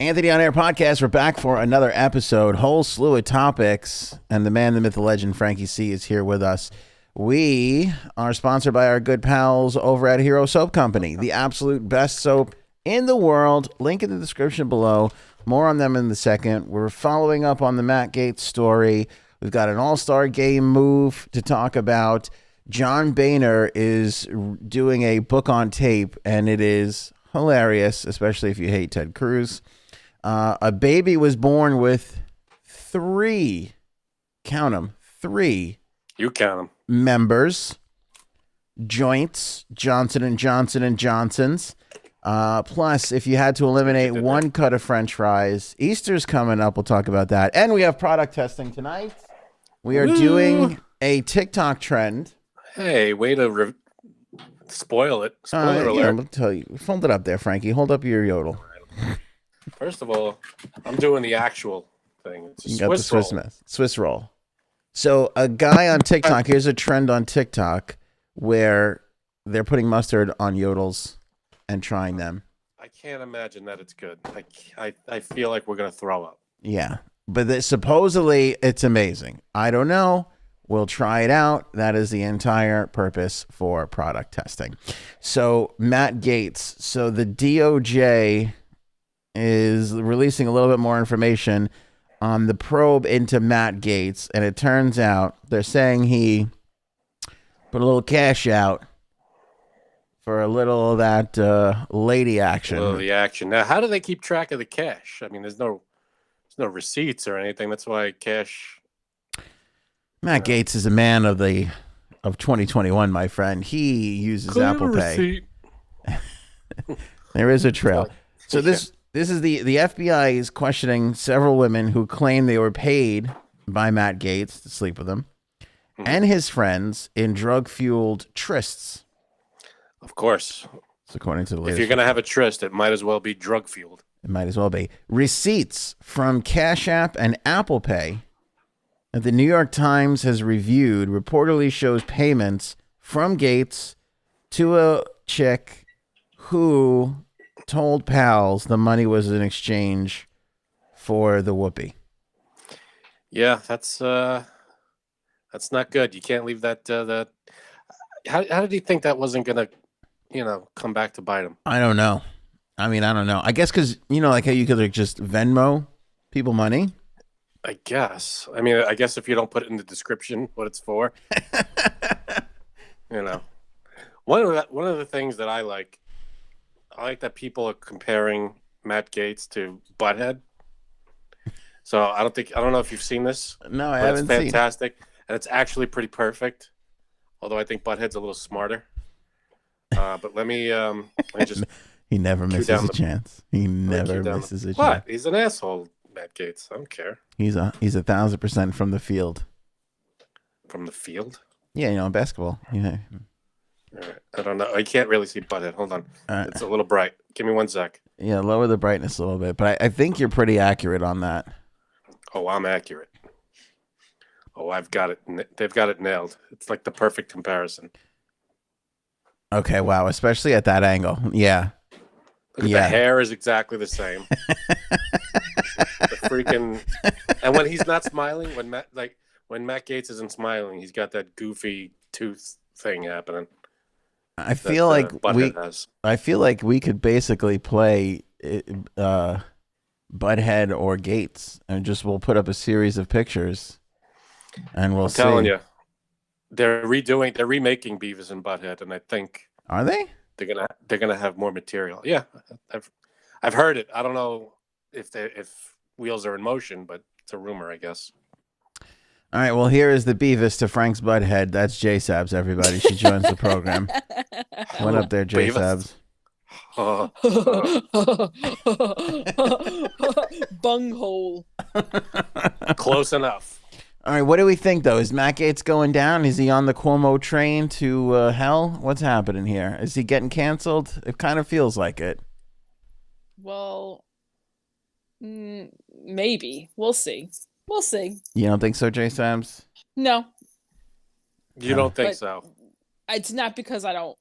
Anthony on Air Podcast. We're back for another episode. Whole slew of topics. And the man, the myth, the legend, Frankie C is here with us. We are sponsored by our good pals over at Hero Soap Company, the absolute best soap in the world. Link in the description below. More on them in a second. We're following up on the Matt Gaetz story. We've got an all-star game move to talk about. John Boehner is doing a book on tape, and it is hilarious, especially if you hate Ted Cruz. A baby was born with three, count them, three. You count them. Members, joints, Johnson & Johnson and Johnson's. Plus, if you had to eliminate one cut of French fries, Easter's coming up. We'll talk about that. And we have product testing tonight. We are doing a TikTok trend. Hey, way to spoil it. Spoiler alert. Yeah, I'll tell you. Fold it up there, Frankie. Hold up your Yodel. First of all, I'm doing the actual thing. It's a You got the Swiss roll. Swiss roll. So a guy on TikTok, here's a trend on TikTok where they're putting mustard on Yodels and trying them. I can't imagine that it's good. I feel like we're going to throw up. Yeah, but supposedly it's amazing. I don't know. We'll try it out. That is the entire purpose for product testing. So Matt Gaetz. So the DOJ is releasing a little bit more information on the probe into Matt Gaetz, and it turns out they're saying he put a little cash out for a little of that lady action. Oh, the action. Now, how do they keep track of the cash? I mean, there's no receipts or anything. That's why cash. Matt Gaetz is a man of 2021, my friend. He uses Apple Pay. There is a trail. So this is the FBI is questioning several women who claim they were paid by Matt Gaetz to sleep with him and his friends in drug-fueled trysts. Of course. So according to the latest, if you're going to have a tryst, it might as well be drug-fueled. It might as well be. Receipts from Cash App and Apple Pay that the New York Times has reviewed reportedly shows payments from Gaetz to a chick who told pals the money was in exchange for the whoopee. Yeah, that's not good. You can't leave that. How did he think that wasn't gonna, come back to bite him? I don't know. I don't know. I guess because like how you could just Venmo people money. I guess. I guess if you don't put it in the description what it's for, one of the things that I like that people are comparing Matt Gaetz to Butthead. So I don't know if you've seen this. No, I haven't seen. It's fantastic, and it's actually pretty perfect. Although I think Butthead's a little smarter. But let me just. He never misses a chance. He never misses a chance. What? He's an asshole, Matt Gaetz. I don't care. He's 1,000% from the field. From the field? Yeah, basketball. Yeah. All right. I don't know. I can't really see Butthead. Hold on. It's a little bright. Give me 1 sec. Yeah, lower the brightness a little bit. But I think you're pretty accurate on that. Oh, I'm accurate. Oh, I've got it. They've got it nailed. It's like the perfect comparison. Okay, wow. Especially at that angle. Yeah. The hair is exactly the same. The freaking... And when he's not smiling, when Matt Gaetz isn't smiling, he's got that goofy tooth thing happening. I feel like we could basically play Butthead or Gaetz, and we'll put up a series of pictures, and we'll see. I'm telling you, they're remaking Beavis and Butthead, and I think are they? They're gonna have more material. Yeah, I've heard it. I don't know if wheels are in motion, but it's a rumor, I guess. All right, well, here is the Beavis to Frank's Butthead. That's J Sabs, everybody. She joins the program. What up there, J Sabs? Bunghole. Close enough. All right, what do we think, though? Is Matt Gaetz going down? Is he on the Cuomo train to hell? What's happening here? Is he getting canceled? It kind of feels like it. Well, maybe. We'll see. We'll see. You don't think so, Jay Sams? No. You don't think so? It's not because I don't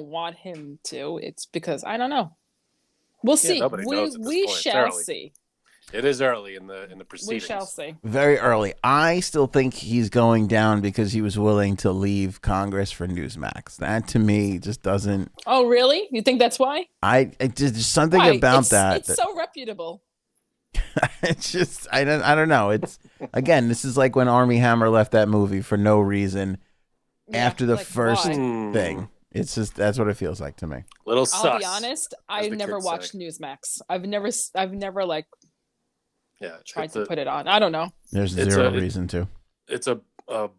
want him to. It's because I don't know. We'll see. Nobody knows at this We point. It's shall early. see. It is early in the We proceedings. shall see. Very early. I still think he's going down because he was willing to leave Congress for Newsmax. That to me just doesn't. Oh, really? You think that's why? There's something Why? about that. It's so reputable. It's just I don't know. It's again, this is like when Armie Hammer left that movie for no reason after the first why? thing. It's just that's what it feels like to me. Little sus. I'll be honest. I've the never kids watched say. Newsmax. I've never like tried it's to put it on. I don't know. There's It's zero a- reason to. It's a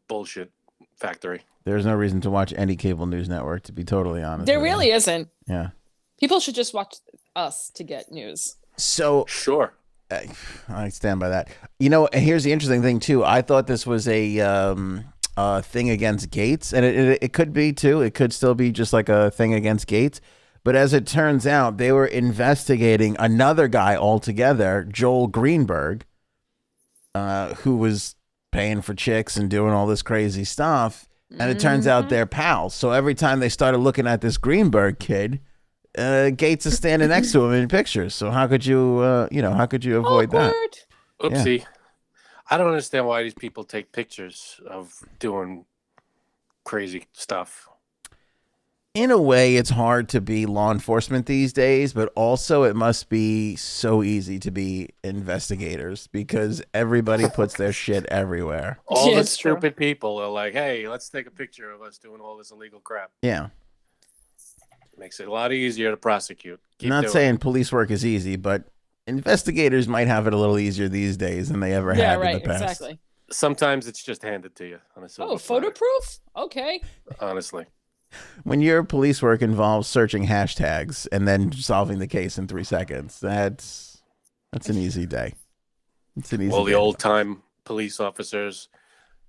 bullshit factory. There's no reason to watch any cable news network, to be totally honest. There with you. really isn't. Yeah. People should just watch us to get news. So Sure. I stand by that. You know, here's the interesting thing too. I thought this was a thing against Gaetz, and it could be too. It could still be just like a thing against Gaetz. But as it turns out, they were investigating another guy altogether, Joel Greenberg, who was paying for chicks and doing all this crazy stuff. And it turns out they're pals. So every time they started looking at this Greenberg kid, Gaetz is standing next to him in pictures. So how could you, how could you avoid that? Awkward. Oopsie. I don't understand why these people take pictures of doing crazy stuff. In a way, it's hard to be law enforcement these days, but also it must be so easy to be investigators because everybody puts their shit everywhere. All Yeah, the it's true. stupid people are like, hey, let's take a picture of us doing all this illegal crap. Yeah. Makes it a lot easier to prosecute. I'm not doing it. saying police work is easy, but investigators might have it a little easier these days than they ever Yeah, had right. in the past. Exactly. Sometimes it's just handed to you on a silver Oh, photo platter, proof? Okay. honestly. When your police work involves searching hashtags and then solving the case in 3 seconds, that's an easy day. It's an easy Well, the day. old time police officers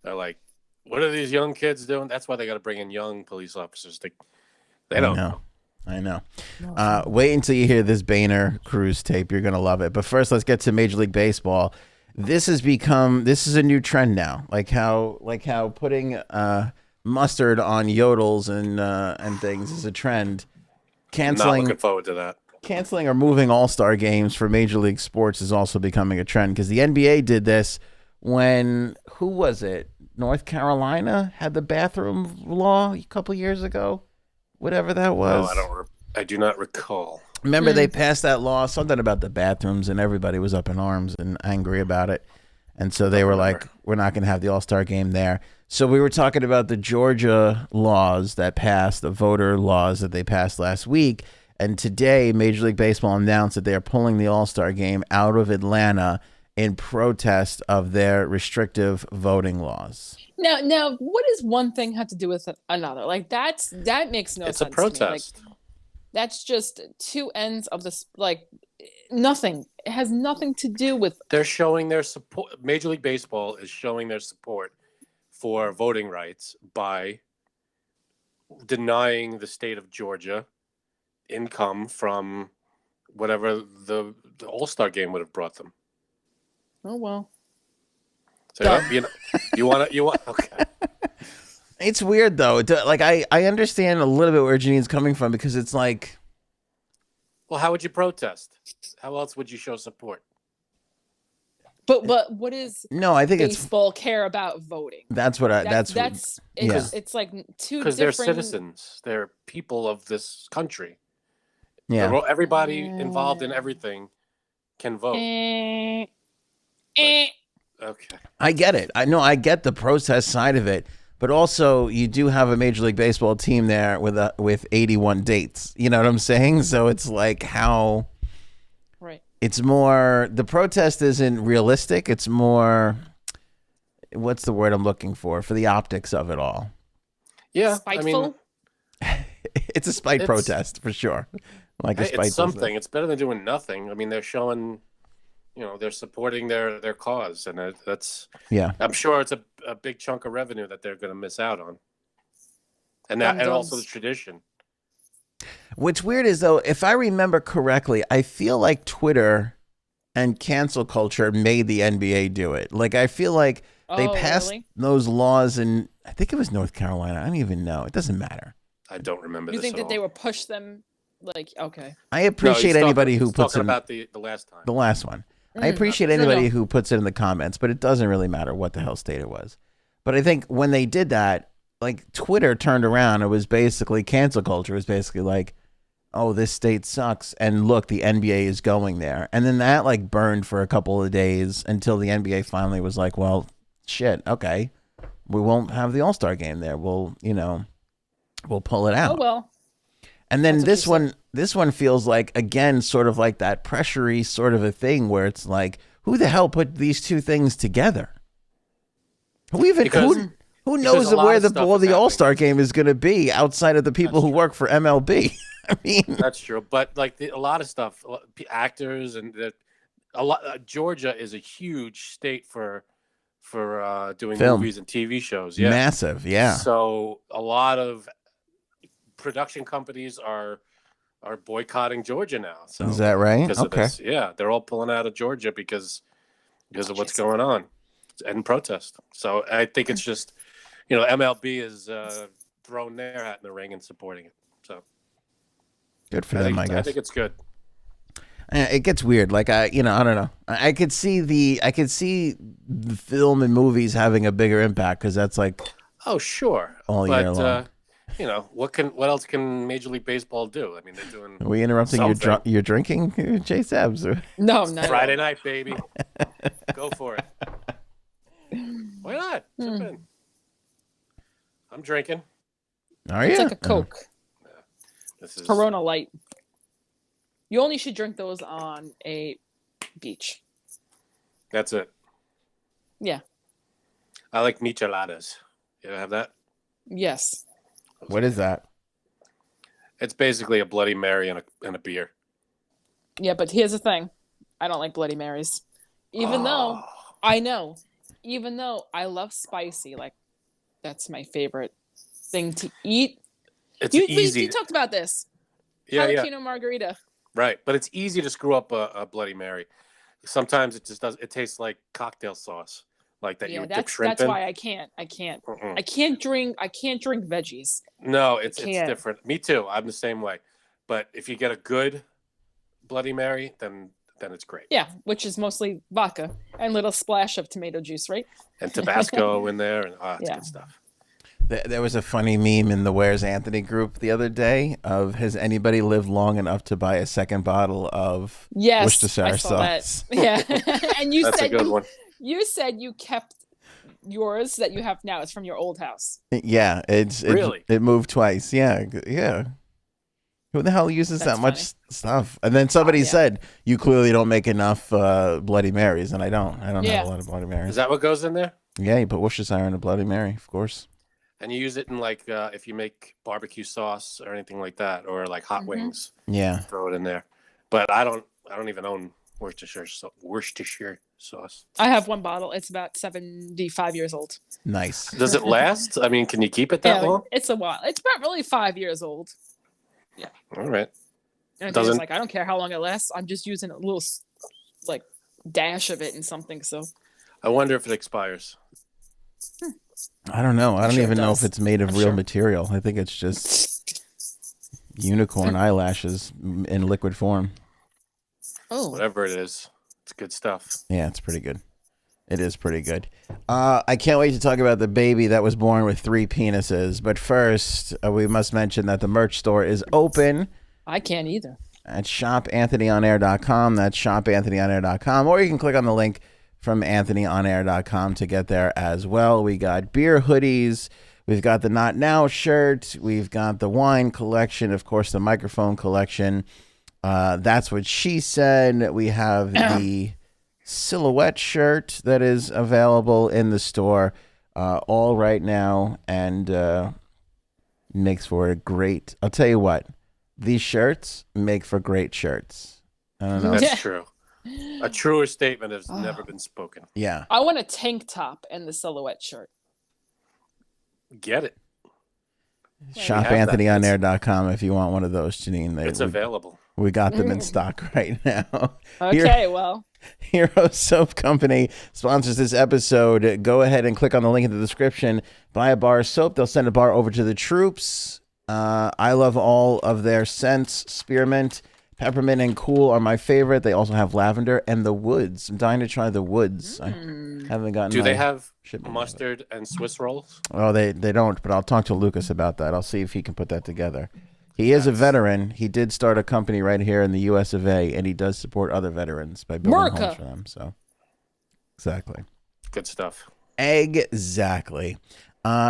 are like, what are these young kids doing? That's why they got to bring in young police officers. They don't know. I know. Wait until you hear this Boehner Cruz tape. You're going to love it. But first, let's get to Major League Baseball. This is a new trend now. Like how putting mustard on Yodels and things is a trend. I'm not looking forward to that. Canceling or moving all-star games for Major League Sports is also becoming a trend because the NBA did this when, who was it? North Carolina had the bathroom law a couple years ago, whatever that was. I do not recall. Remember they passed that law, something about the bathrooms, and everybody was up in arms and angry about it. And so they were like, we're not going to have the all-star game there. So we were talking about the Georgia laws that passed, the voter laws that they passed last week. And today, Major League Baseball announced that they are pulling the all-star game out of Atlanta in protest of their restrictive voting laws. Now, what does one thing have to do with another? Like that makes no sense. It's a protest. To me. Like, that's just two ends of this. Like nothing. It has nothing to do with. They're showing their support. Major League Baseball is showing their support for voting rights by denying the state of Georgia income from whatever the all-star game would have brought them. Oh well. So you want okay. It's weird though. Like I understand a little bit where Janine's coming from because it's like, Well, how would you protest? How else would you show support? But what is no, I think baseball care about voting? that's what I It's like two Because different. they're citizens. They're people of this country. yeah. Everybody involved in everything can vote. Okay. I get it. I get the protest side of it, but also you do have a Major League Baseball team there with 81 dates. You know what I'm saying? So it's like how Right. it's more, the protest isn't realistic. It's more, what's the word I'm looking for the optics of it all. Yeah. Spiteful. It's a spite protest for sure. Like a spite it's something. business. It's better than doing nothing. I mean, they're showing, they're supporting their cause, and that's. Yeah. I'm sure it's a big chunk of revenue that they're going to miss out on, and also the tradition. What's weird is though, if I remember correctly, I feel like Twitter and cancel culture made the NBA do it. Like I feel like they passed those laws in, I think it was North Carolina. I don't even know. It doesn't matter. I don't remember. You this think at that all. they will push them Like, okay. I appreciate anybody who puts talking in about the last time. the last one. I appreciate anybody who puts it in the comments, but it doesn't really matter what the hell state it was. But I think when they did that, like Twitter turned around, it was basically cancel culture. It was basically like, oh, this state sucks. And look, the NBA is going there. And then that like burned for a couple of days until the NBA finally was like, well, shit, okay. We won't have the All-Star game there. We'll pull it out. Oh, well. And then this one feels like, again, sort of like that pressury sort of a thing where it's like, who the hell put these two things together? Who knows where the All-Star game is going to be outside of the people who work for MLB? I mean, that's true. But like a lot of stuff, actors and Georgia is a huge state for doing film, movies and TV shows. Yeah, massive. Yeah. So a lot of production companies are boycotting Georgia now. So is that right? Okay. Yeah, they're all pulling out of Georgia because of what's going on and protest. So I think it's just, MLB is throwing their hat in the ring and supporting it. So good for them, I guess. I think it's good. It gets weird. Like I don't know. I could see the film and movies having a bigger impact because that's like, oh sure, all year long. What else can Major League Baseball do? I mean, they're doing. Are we interrupting your drinking, Jay Sabs? No. Friday night, baby. Go for it. Why not? Jump in. I'm drinking. Are you? It's like a Coke. Yeah. This is Corona Light. You only should drink those on a beach. That's it. Yeah. I like micheladas. You ever have that? Yes. What is that? It's basically a Bloody Mary and a beer. Yeah, but here's the thing. I don't like Bloody Marys. Even though I love spicy, like that's my favorite thing to eat. It's easy. You talked about this. Yeah, Jalapeno margarita. Right, but it's easy to screw up a Bloody Mary. Sometimes it just does. It tastes like cocktail sauce, like that. You dip shrimp in. That's why I can't. I can't drink veggies. No, it's different. Me too. I'm the same way. But if you get a good Bloody Mary, then it's great. Yeah, which is mostly vodka and a little splash of tomato juice, right? And Tabasco in there, and it's good stuff. There was a funny meme in the Where's Anthony group the other day of, has anybody lived long enough to buy a second bottle of Worcestershire sauce? That. Yeah. And That's a good one. You said you kept yours that you have now. It's from your old house. Yeah. It moved twice. Yeah. Yeah. Who the hell uses that much stuff? And then somebody said, you clearly don't make enough Bloody Marys. And I don't have a lot of Bloody Marys. Is that what goes in there? Yeah. You put Worcestershire in a Bloody Mary, of course. And you use it in like if you make barbecue sauce or anything like that, or like hot wings. Yeah, throw it in there. But I don't even own Worcestershire sauce. I have one bottle. It's about 75 years old. Nice. Does it last? I mean, can you keep it that long? It's a while. It's about really 5 years old. Yeah. All right. And it's like, I don't care how long it lasts. I'm just using a little like dash of it in something. So I wonder if it expires. I don't know. I don't even know if it's made of real material. I think it's just unicorn eyelashes in liquid form. Oh, whatever it is, it's good stuff. Yeah, it's pretty good. It is pretty good. I can't wait to talk about the baby that was born with 3 penises. But first, we must mention that the merch store is open. I can't either. At shopanthonyonair.com. That's shopanthonyonair.com. Or you can click on the link from anthonyonair.com to get there as well. We got beer hoodies. We've got the Not Now shirt. We've got the wine collection. Of course, the microphone collection. That's what she said. We have the silhouette shirt that is available in the store all right now, and makes for a great, I'll tell you what, these shirts make for great shirts. I don't know. That's true. A truer statement has never been spoken. Yeah. I want a tank top and the silhouette shirt. Get it. ShopAnthonyOnAir.com if you want one of those, Janine. It's available. We got them in stock right now. Okay, well. Hero Soap Company sponsors this episode. Go ahead and click on the link in the description. Buy a bar of soap. They'll send a bar over to the troops. I love all of their scents. Spearmint, peppermint, and cool are my favorite. They also have lavender and the woods. I'm dying to try the woods. I haven't gotten. Do they have mustard and Swiss rolls? Oh, they don't. But I'll talk to Lucas about that. I'll see if he can put that together. He is a veteran. He did start a company right here in the U.S. of A., and he does support other veterans by building homes for them. So, exactly. Good stuff. Exactly.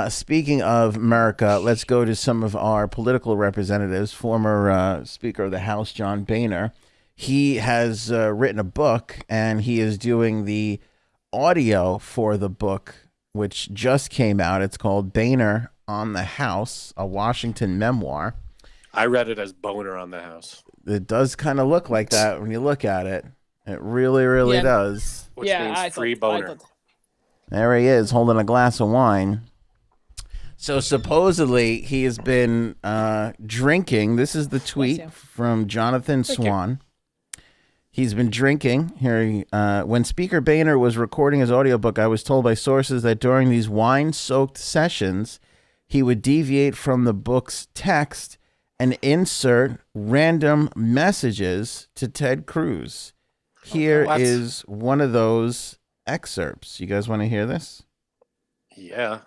Speaking of America, let's go to some of our political representatives. Former Speaker of the House, John Boehner. He has written a book, and he is doing the audio for the book, which just came out. It's called Boehner on the House, a Washington memoir. I read it as Bohner on the House. It does kind of look like that when you look at it. It really, really does. Which means free Bohner. There he is, holding a glass of wine. So supposedly he has been drinking. This is the tweet from Jonathan Swan. He's been drinking. Here, when Speaker Boehner was recording his audiobook, I was told by sources that during these wine-soaked sessions, he would deviate from the book's text and insert random messages to Ted Cruz. Here is one of those excerpts. You guys want to hear this? Yeah.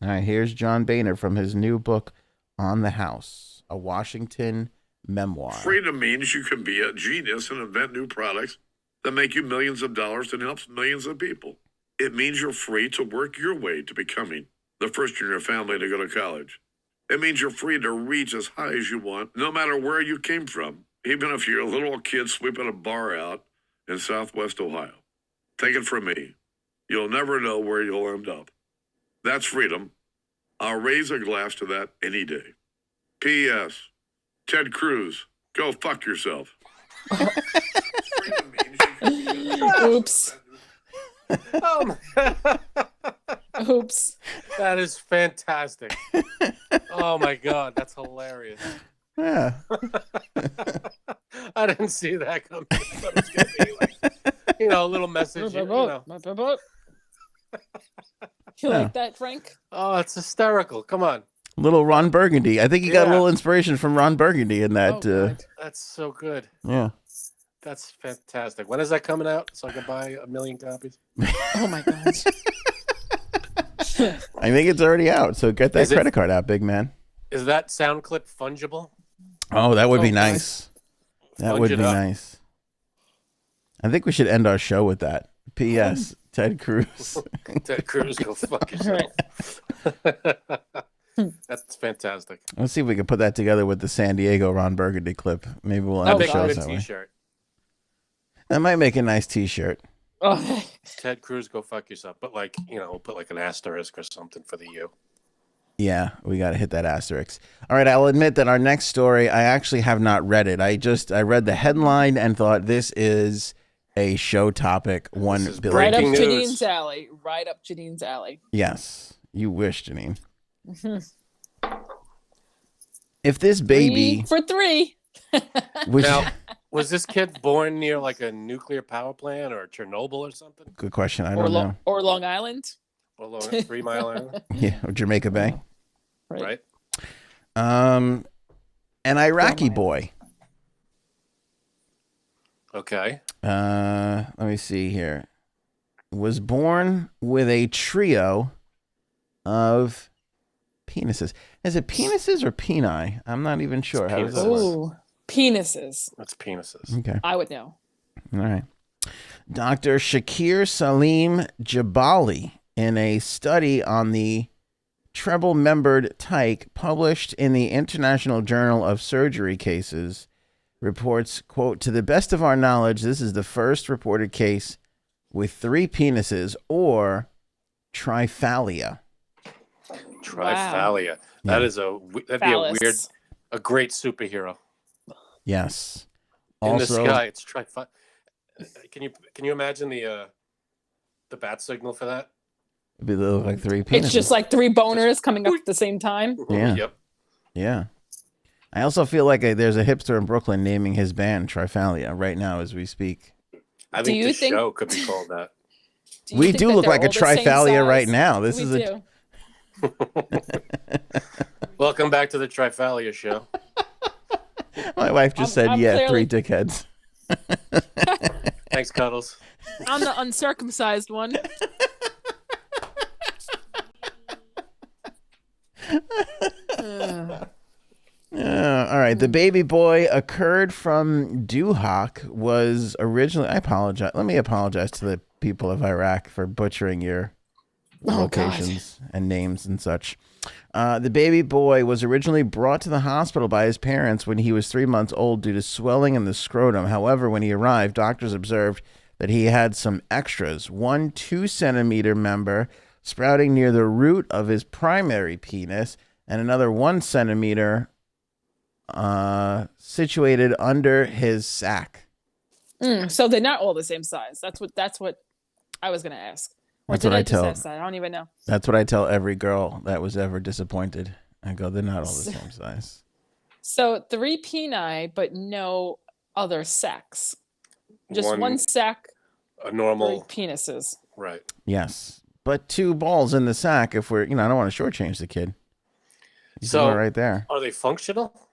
All right, here's John Boehner from his new book, On the House, a Washington memoir. Freedom means you can be a genius and invent new products that make you millions of dollars and helps millions of people. It means you're free to work your way to becoming the first in your family to go to college. It means you're free to reach as high as you want, no matter where you came from, even if you're a little kid sweeping a bar out in Southwest Ohio. Take it from me. You'll never know where you'll end up. That's freedom. I'll raise a glass to that any day. P.S. Ted Cruz, go fuck yourself. Oops. Oops. That is fantastic. Oh my God, that's hilarious. Yeah. I didn't see that coming. I thought it was gonna be like, a little message. You like that, Frank? Oh, it's hysterical. Come on. Little Ron Burgundy. I think he got a little inspiration from Ron Burgundy in that. That's so good. Yeah. That's fantastic. When is that coming out so I can buy 1 million copies? Oh my God. I think it's already out, so get that credit card out, big man. Is that sound clip fungible? Oh, that would be nice. That would be nice. I think we should end our show with that. P.S. Ted Cruz. Ted Cruz, go fuck yourself. That's fantastic. Let's see if we can put that together with the San Diego Ron Burgundy clip. Maybe we'll end the show that way. T-shirt. That might make a nice T-shirt. Oh. Ted Cruz, go fuck yourself. But we'll put like an asterisk or something for the U. Yeah, we got to hit that asterisk. All right, I'll admit that our next story, I actually have not read it. I read the headline and thought this is a show topic. Right up Janine's alley. Right up Janine's alley. Yes, you wish, Janine. Mm-hmm. If this baby 3 for 3. Now, was this kid born near like a nuclear power plant or Chernobyl or something? Good question. I don't know. Or Long Island. Or 3 Mile Island. Yeah, or Jamaica Bay. Right. An Iraqi boy. Okay. Let me see here. Was born with a trio of penises. Is it penises or peni? I'm not even sure. How does that work? Ooh, penises. That's penises. Okay. I would know. All right. Dr. Shakir Salim Jabali, in a study on the treble-membered tyke published in the International Journal of Surgery Cases, reports, quote, to the best of our knowledge, this is the first reported case with 3 penises or triphalia. Triphalia. Wow. That'd be a great superhero. Yes. In the sky, it's triphalia. Can you imagine the bat signal for that? It'd be like 3 penises. It's just like 3 boners coming up at the same time. Yeah. Yep. Yeah. I also feel like there's a hipster in Brooklyn naming his band Triphalia right now as we speak. I think the show could be called that. We do look like a Triphalia right now. This is Welcome back to the Triphalia show. My wife just said, I'm yeah, clearly... 3 dickheads. Thanks, Cuddles. I'm the uncircumcised one. All right. The baby boy occurred from Duhok was originally... I apologize. Let me apologize to the people of Iraq for butchering your locations and names and such. The baby boy was originally brought to the hospital by his parents when he was 3 months old due to swelling in the scrotum. However, when he arrived, doctors observed that he had some extras. One 2-centimeter member sprouting near the root of his primary penis and another 1 centimeter situated under his sac. So they're not all the same size. That's what I was going to ask. That's what I tell. I don't even know. That's what I tell every girl that was ever disappointed. I go, they're not all the same size. So 3 peni, but no other sex. Just one sac. A normal 3 penises. Right. Yes, but 2 balls in the sack. If we're, I don't want to shortchange the kid. So right there. Are they functional?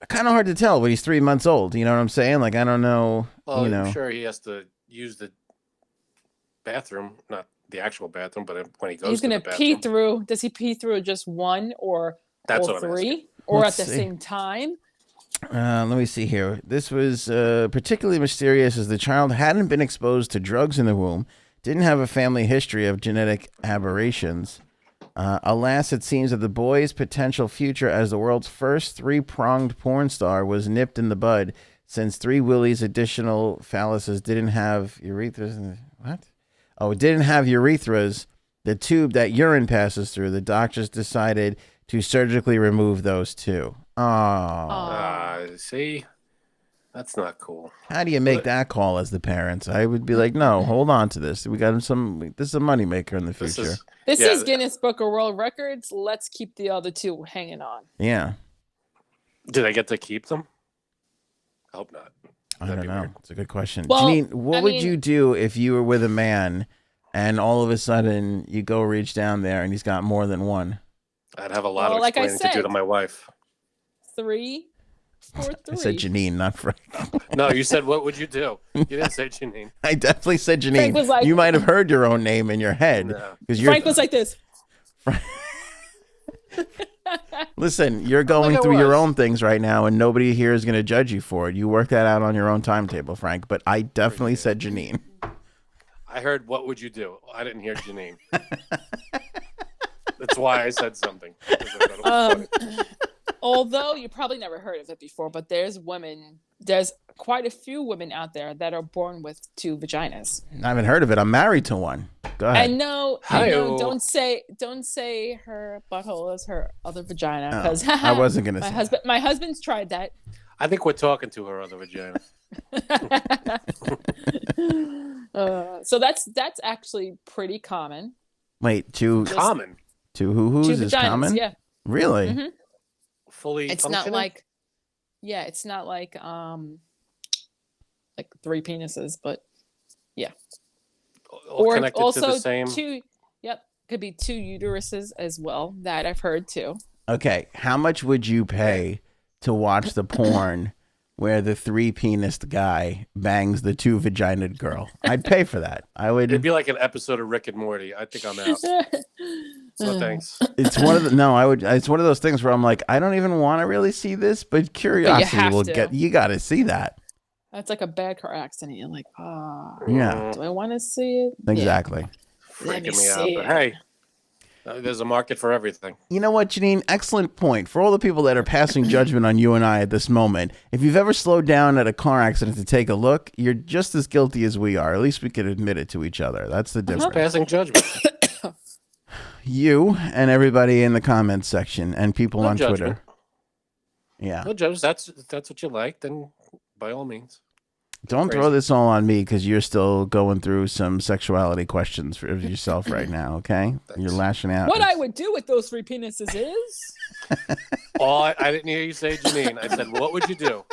Kind of hard to tell, but he's 3 months old. You know what I'm saying? Like, I don't know. Well, I'm sure he has to use the bathroom, not the actual bathroom, but when he goes he's to the gonna pee bathroom. through. Does he pee through just 1 or That's all what I'm 3 asking. or Let's at the see. same time? Let me see here. This was particularly mysterious as the child hadn't been exposed to drugs in the womb, didn't have a family history of genetic aberrations. Alas, it seems that the boy's potential future as the world's first 3-pronged porn star was nipped in the bud, since 3 Willie's additional phalluses didn't have urethras. What? Oh, it didn't have urethras, the tube that urine passes through. The doctors decided to surgically remove those 2. Oh. See? That's not cool. How do you make that call as the parents? I would be like, no, hold on to this. We got this is a moneymaker in the future. This is Guinness Book of World Records. Let's keep the other 2 hanging on. Yeah. Do they get to keep them? I hope not. I don't know. It's a good question. Well, Janine, what would you do if you were with a man and all of a sudden you go reach down there and he's got more than 1? I'd have a lot of explaining to do to my wife. 3 for 3. I said Janine, not Frank. No, you said, what would you do? You didn't say Janine. I definitely said Janine. Frank was like, you might have heard your own name in your head. No. Frank was like this. Listen, you're going through your own things right now, and nobody here is going to judge you for it. You work that out on your own timetable, Frank. But I definitely said Janine. I heard, what would you do? I didn't hear Janine. That's why I said something. Although you probably never heard of it before, but there's quite a few women out there that are born with 2 vaginas. I haven't heard of it. I'm married to one. Go ahead. I know. Don't say her butthole is her other vagina, because I wasn't gonna say my husband's tried that. I think we're talking to her other vagina. So that's actually pretty common. Wait, common? 2 hoo-hoos 2 is vaginas, common? yeah. Really? Mm-hmm. Fully it's functioning? it's not like 3 penises, but yeah. Or connected also to the same. 2, could be 2 uteruses as well. That I've heard too. Okay, how much would you pay to watch the porn where the 3-penised guy bangs the 2-vaginaed girl? I'd pay for that. I would. It'd be like an episode of Rick and Morty. I think I'm out. No thanks. It's one of the I would. It's one of those things where I'm like, I don't even want to really see this, but curiosity will get. You got to see that. That's like a bad car accident. You're like, yeah. Do I want to see it? Exactly. Yeah. Freaking me out. But hey, there's a market for everything. You know what, Janine? Excellent point. For all the people that are passing judgment on you and I at this moment, if you've ever slowed down at a car accident to take a look, you're just as guilty as we are. At least we could admit it to each other. That's the difference. Passing judgment. You and everybody in the comments section and people No on judgment. Twitter. Yeah. No judgment. That's what you like, then by all means. Don't throw this all on me because you're still going through some sexuality questions for yourself right now, okay? Thanks. You're lashing out. What I would do with those 3 penises is... I didn't hear you say Janine. I said, what would you do?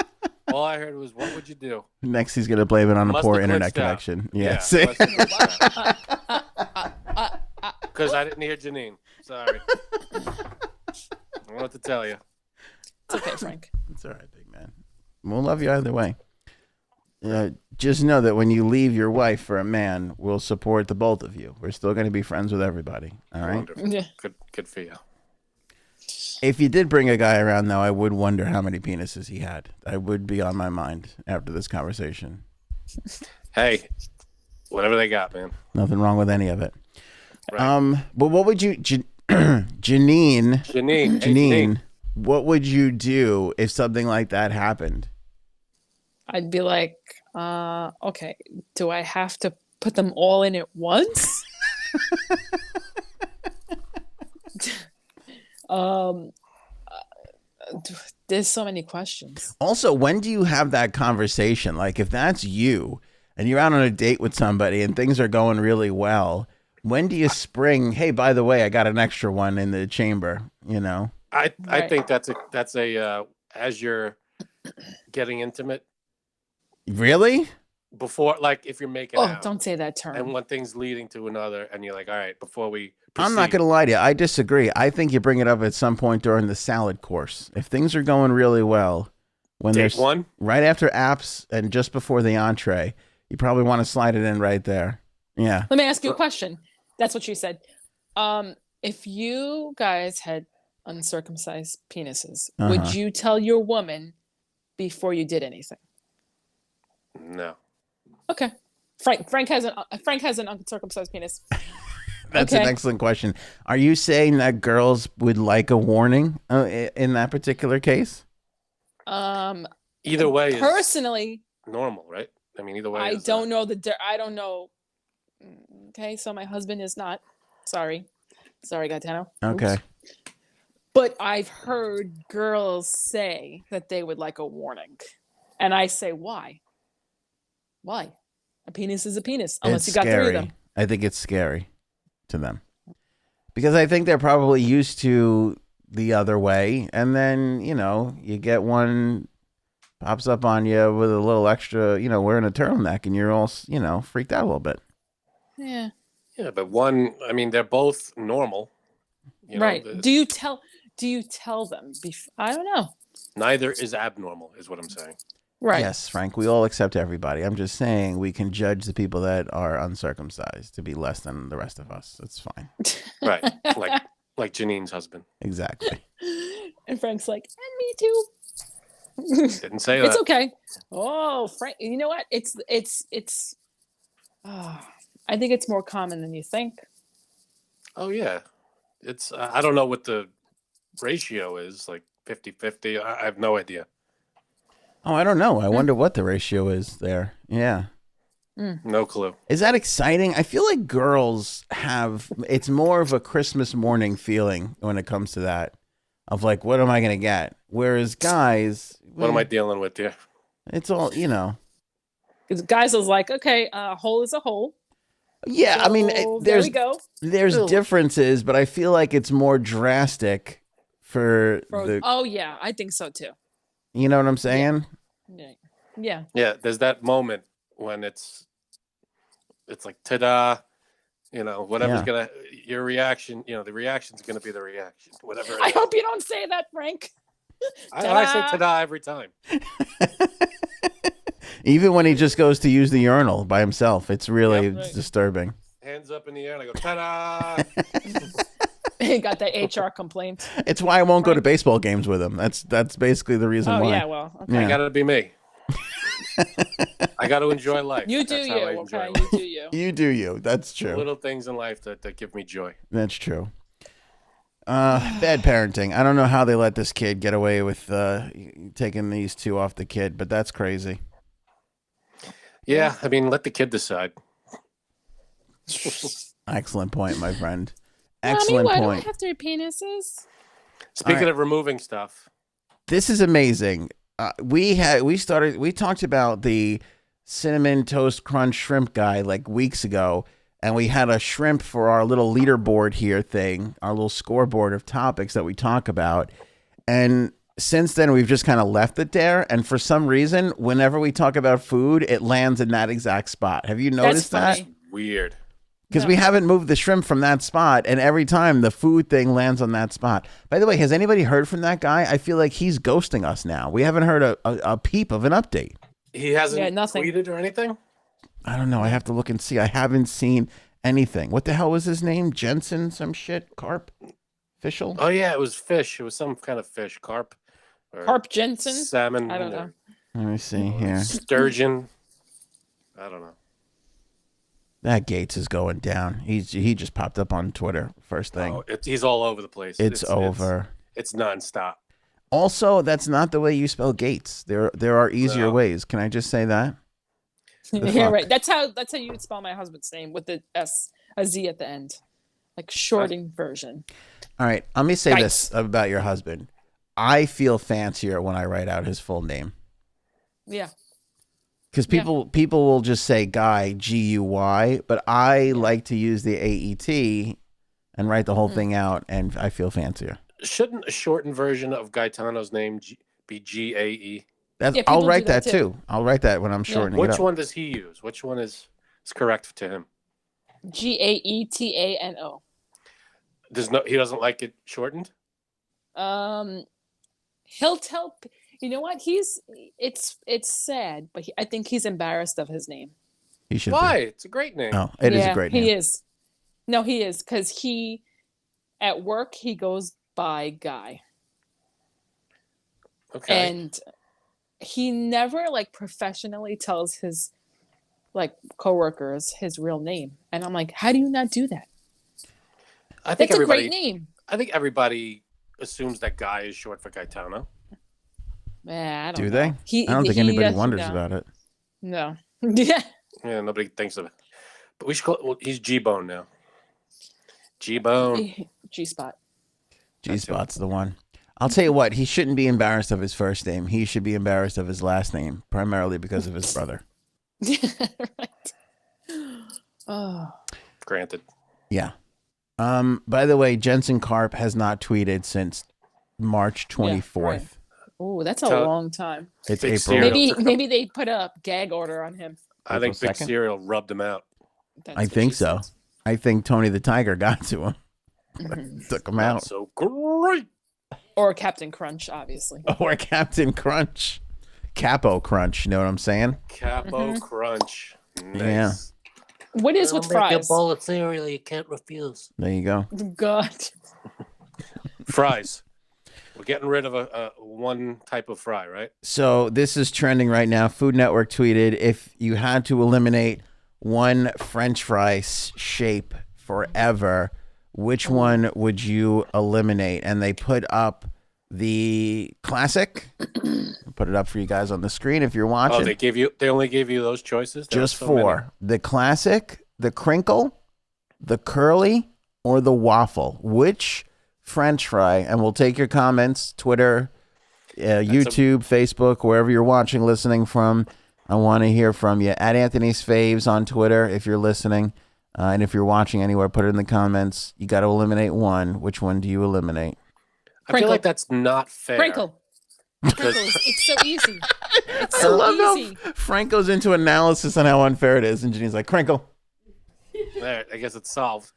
All I heard was, what would you do? Next, he's going to blame it on a Must poor have internet glitched out. connection. Yeah. See? Because because I didn't hear Janine. Sorry. I don't know what to tell you. It's okay, Frank. It's all right, big man. We'll love you either way. Just know that when you leave your wife for a man, we'll support the both of you. We're still going to be friends with everybody. All right? Wonderful. Yeah. Good for you. If you did bring a guy around, though, I would wonder how many penises he had. I would be on my mind after this conversation. Hey, whatever they got, man. Nothing wrong with any of it. Right. But what would you, Janine, what would you do if something like that happened? I'd be like, okay, do I have to put them all in at once? There's so many questions. Also, when do you have that conversation? Like, if that's you and you're out on a date with somebody and things are going really well, when do you spring, hey, by the way, I got an extra one in the chamber, you know? I think that's a as you're getting intimate. Really? Before, like, if you're making out. Don't say that term. And one thing's leading to another, and you're like, all right, before we proceed. I'm not going to lie to you. I disagree. I think you bring it up at some point during the salad course. If things are going really well, when Date there's one? right after apps and just before the entree, you probably want to slide it in right there. Yeah. Let me ask you a question. That's what she said. If you guys had uncircumcised penises, would you tell your woman before you did anything? No. Okay. Frank has an uncircumcised penis. That's an excellent question. Are you saying that girls would like a warning in that particular case? Either way, personally, is normal, right? I mean, either way. I don't know. Okay, so my husband is not. Sorry, Gaetano. Okay. Oops. But I've heard girls say that they would like a warning, and I say, why? Why? A penis is a penis, unless you got scary. 3 of them. I think it's scary to them because I think they're probably used to the other way, and then you get one pops up on you with a little extra, wearing a turtleneck, and you're all freaked out a little bit. Yeah. Yeah, but one, I mean, they're both normal. Right. Do you tell them? I don't know. Neither is abnormal, is what I'm saying. Right. Yes, Frank, we all accept everybody. I'm just saying we can judge the people that are uncircumcised to be less than the rest of us. That's fine. Right. Like Janine's husband. Exactly. And Frank's like, and me too. Didn't say that. It's okay. Oh, Frank, you know what? It's I think it's more common than you think. Oh, yeah. It's, I don't know what the ratio is, like 50-50. I have no idea. Oh, I don't know. I wonder what the ratio is there. Yeah. No clue. Is that exciting? I feel like girls it's more of a Christmas morning feeling when it comes to that of like, what am I going to get? Whereas guys, what am I dealing with here? It's all, Because guys is like, okay, a hole is a hole. Yeah. So, I mean, there we go. There's differences, but I feel like it's more drastic for the. Oh yeah, I think so too. You know what I'm saying? Yeah. Yeah. There's that moment when it's like, ta-da, whatever's your reaction, the reaction's going to be the reaction, whatever. I hope you don't say that, Frank. I say ta-da every time. Even when he just goes to use the urinal by himself, it's really disturbing. Hands up in the air and I go, ta-da. He got that HR complaint. It's why I won't go to baseball games with him. That's basically the reason why. Oh yeah, well, okay. I gotta be me. I got to enjoy life. You do you, okay? You do you. You do you. That's true. Little things in life that give me joy. That's true. Bad parenting. I don't know how they let this kid get away with taking these two off the kid, but that's crazy. Yeah, I mean, let the kid decide. Excellent point, my friend. Mommy, Excellent why point. do I have 3 penises? Speaking of removing stuff, this is amazing. We talked about the cinnamon toast crunch shrimp guy like weeks ago, and we had a shrimp for our little leaderboard here thing, our little scoreboard of topics that we talk about. And since then, we've just kind of left it there. And for some reason, whenever we talk about food, it lands in that exact spot. Have you noticed that? weird. Because we haven't moved the shrimp from that spot, and every time the food thing lands on that spot. By the way, has anybody heard from that guy? I feel like he's ghosting us now. We haven't heard a peep of an update. He hasn't nothing. tweeted or anything? I don't know. I have to look and see. I haven't seen anything. What the hell was his name? Jensen, some shit? Carp? Official? Oh, yeah, it was fish. It was some kind of fish. Carp. Carp Jensen? Salmon. I don't know. Let me see here. Sturgeon. I don't know. That Gaetz is going down. He just popped up on Twitter first thing. Oh, he's all over the place. It's over. It's nonstop. Also, that's not the way you spell Gaetz. There are easier ways. Can I just say that? Yeah, right. That's how you would spell my husband's name with a Z at the end, like shorting version. All right, let me say this about your husband. I feel fancier when I write out his full name. Yeah. Because people will just say Guy, Guy, but I like to use the AET and write the whole thing out, and I feel fancier. Shouldn't a shortened version of Gaetano's name be GAE? I'll write that too. I'll write that when I'm shortening it up. Which one does he use? Which one is correct to him? Gaetano. He doesn't like it shortened? He'll tell. You know what? It's sad, but I think he's embarrassed of his name. He should. Why? It's a great name. Oh, it is a great name. He is. No, he is, because at work he goes by Guy. Okay. And he never professionally tells his coworkers his real name, and I'm like, how do you not do that? That's a great name. I think everybody assumes that Guy is short for Gaetano. Yeah, I don't do know. they? I don't think anybody wonders about it. No. Yeah. Yeah, nobody thinks of it. But we should he's G-Bone now. G-Bone. G-Spot. G-Spot's the one. I'll tell you what, he shouldn't be embarrassed of his first name. He should be embarrassed of his last name, primarily because of his brother. Right. Oh. Granted. Yeah. By the way, Jensen Karp has not tweeted since March 24th. Yeah, right. Oh, that's a long time. It's Big April. Maybe they put a gag order on him. I think Big Cereal rubbed him out. I think so. I think Tony the Tiger got to him. Took him out. So great. Or Captain Crunch, obviously. Or Captain Crunch. Capo Crunch, you know what I'm saying? Capo Crunch. Nice. Yeah. What is with fries? Make a bowl of cereal you can't refuse. There you go. God. Fries. We're getting rid of a one type of fry, right? So this is trending right now. Food Network tweeted, if you had to eliminate one French fry shape forever, which one would you eliminate? And they put up the classic. I'll put it up for you guys on the screen if you're watching. Oh, they only gave you those choices? Just four. The classic, the crinkle, the curly, or the waffle. Which French fry? And we'll take your comments, Twitter, YouTube, Facebook, wherever you're watching, listening from. I want to hear from you. At Anthony's Faves on Twitter if you're listening. And if you're watching anywhere, put it in the comments. You got to eliminate one. Which one do you eliminate? I feel like that's not fair. Crinkle. It's so easy. It's I so love easy. how Frank goes into analysis on how unfair it is. And Jenny's like, crinkle. There, I guess it's solved.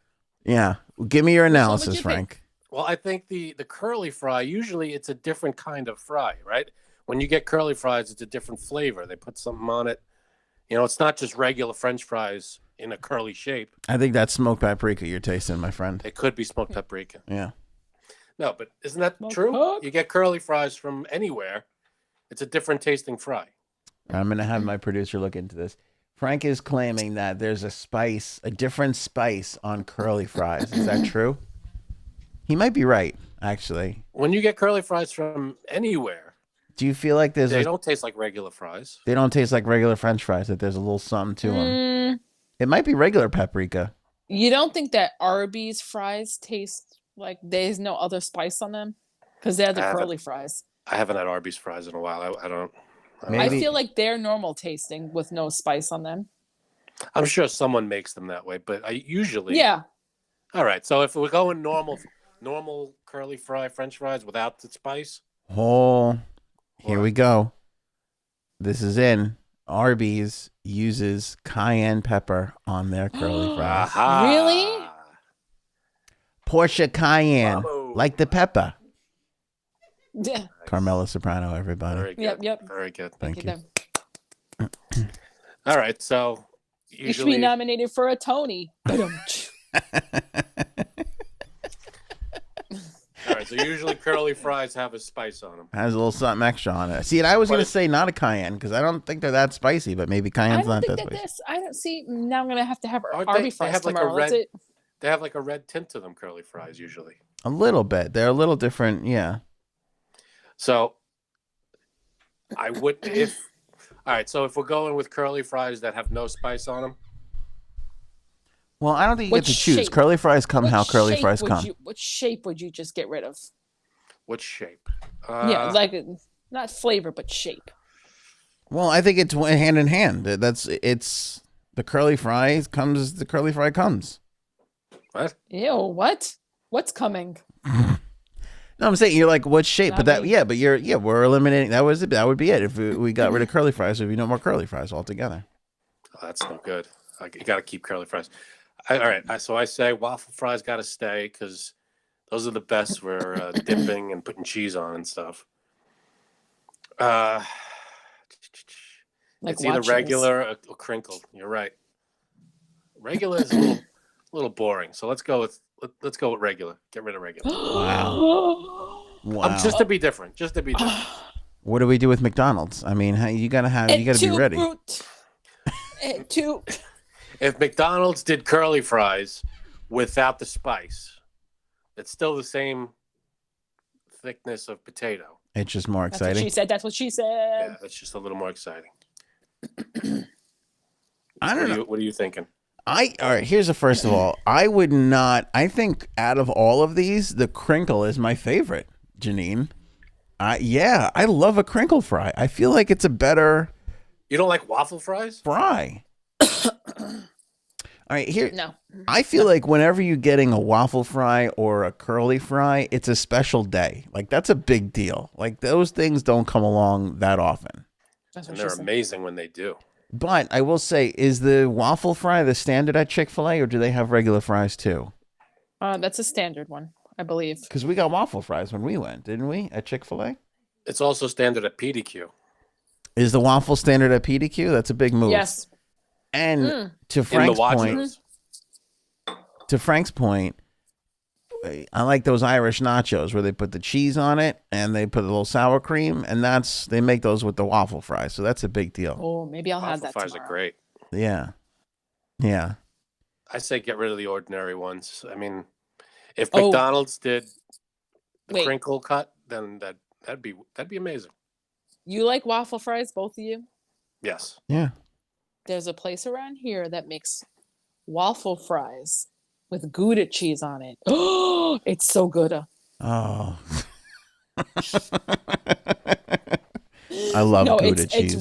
Yeah. Give me your analysis, you Frank. Well, I think the curly fry, usually it's a different kind of fry, right? When you get curly fries, it's a different flavor. They put something on it. You know, it's not just regular French fries in a curly shape. I think that's smoked paprika you're tasting, my friend. It could be smoked paprika. Yeah. No, but isn't that true? You get curly fries from anywhere. It's a different tasting fry. I'm going to have my producer look into this. Frank is claiming that there's a different spice on curly fries. Is that true? He might be right, actually. When you get curly fries from anywhere, do you feel like they don't taste like regular fries? They don't taste like regular French fries, that there's a little something to them. It might be regular paprika. You don't think that Arby's fries taste like there's no other spice on them? Because they're the curly fries. I haven't had Arby's fries in a while. I don't. I feel like they're normal tasting with no spice on them. I'm sure someone makes them that way, but I usually. Yeah. All right. So if we're going normal curly fry French fries without the spice. Oh, here we go. This is in. Arby's uses cayenne pepper on their curly fries. Aha. Really? Porsche cayenne, Bravo. like the pepper. Yeah. Carmela Soprano, everybody. Very good. Yep. Very good. Thank you. All right, so You should be usually nominated for a Tony. all right, so usually curly fries have a spice on them. Has a little something extra on it. See, and I was going to say not a cayenne because I don't think they're that spicy, but maybe I cayenne's don't not think that that spicy. I don't see. Now I'm gonna have to have Aren't Arby they fries have like a tomorrow. red- That's it. They have like a red tint to them, curly fries usually. A little bit. They're a little different. Yeah. So I would if all right, so if we're going with curly fries that have no spice on them, Well, I don't think you What get to choose. shape? Curly fries come What how curly shape fries would come. what shape would you just get rid of? what shape? Yeah, like not flavor but shape. Well, I think it's hand in hand. It's the curly fries comes as the curly fry comes. What? Ew, what? What's coming? No, I'm saying you're like what shape, Not but that me. but we're eliminating that would be it if we got rid of curly fries. There'd be no more curly fries altogether. Oh, that's no good. You got to keep curly fries. All right, so I say waffle fries got to stay because those are the best for dipping and putting cheese on and stuff. Like It's either watchings. regular or crinkle. You're right. Regular is a little boring, so let's go with regular. Get rid of regular. Wow. Just to be different. Just to be different. What do we do with McDonald's? I mean, you gotta be ready. If McDonald's did curly fries without the spice, it's still the same thickness of potato. It's just more That's what exciting. she said. That's what she said. Yeah, it's just a little more exciting. I don't know. What are you thinking? All right. Here's the first of all. I would not. I think out of all of these, the crinkle is my favorite. Janine. I love a crinkle fry. I feel like it's a better You don't like waffle fries? fry. All right, here. No. I feel like whenever you're getting a waffle fry or a curly fry, it's a special day. Like that's a big deal. Like those things don't come along that often. That's And what she they're said. amazing when they do. But I will say, is the waffle fry the standard at Chick-fil-A or do they have regular fries too? That's a standard one, I believe. Because we got waffle fries when we went, didn't we, at Chick-fil-A? It's also standard at PDQ. Is the waffle standard at PDQ? That's a big move. Yes. And to In Frank's the point, I like those Irish nachos where they put the cheese on it and they put a little sour cream, and they make those with the waffle fries. So that's a big deal. Oh, maybe I'll have Waffle that fries tomorrow. are great. Yeah. I say get rid of the ordinary ones. I mean, if Oh. McDonald's did the Wait. crinkle cut, then that'd be amazing. You like waffle fries, both of you? Yes. Yeah. There's a place around here that makes waffle fries with Gouda cheese on it. Oh, it's so good. Oh. I love Gouda cheese.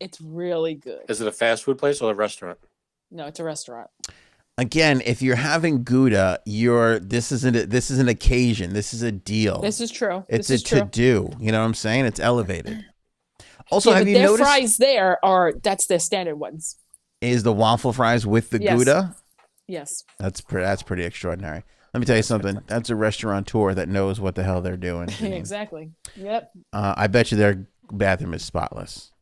It's really good. Is it a fast food place or a restaurant? No, it's a restaurant. Again, if you're having Gouda, this isn't an occasion. This is a deal. This is true. It's this a is true. to-do. You know what I'm saying? It's elevated. Also, Yeah, have but you their noticed fries that's their standard ones. is the waffle fries with the Yes. Gouda? Yes. That's pretty extraordinary. Let me tell you something. That's a restaurateur that knows what the hell they're doing. Exactly. Yep. I bet you their bathroom is spotless.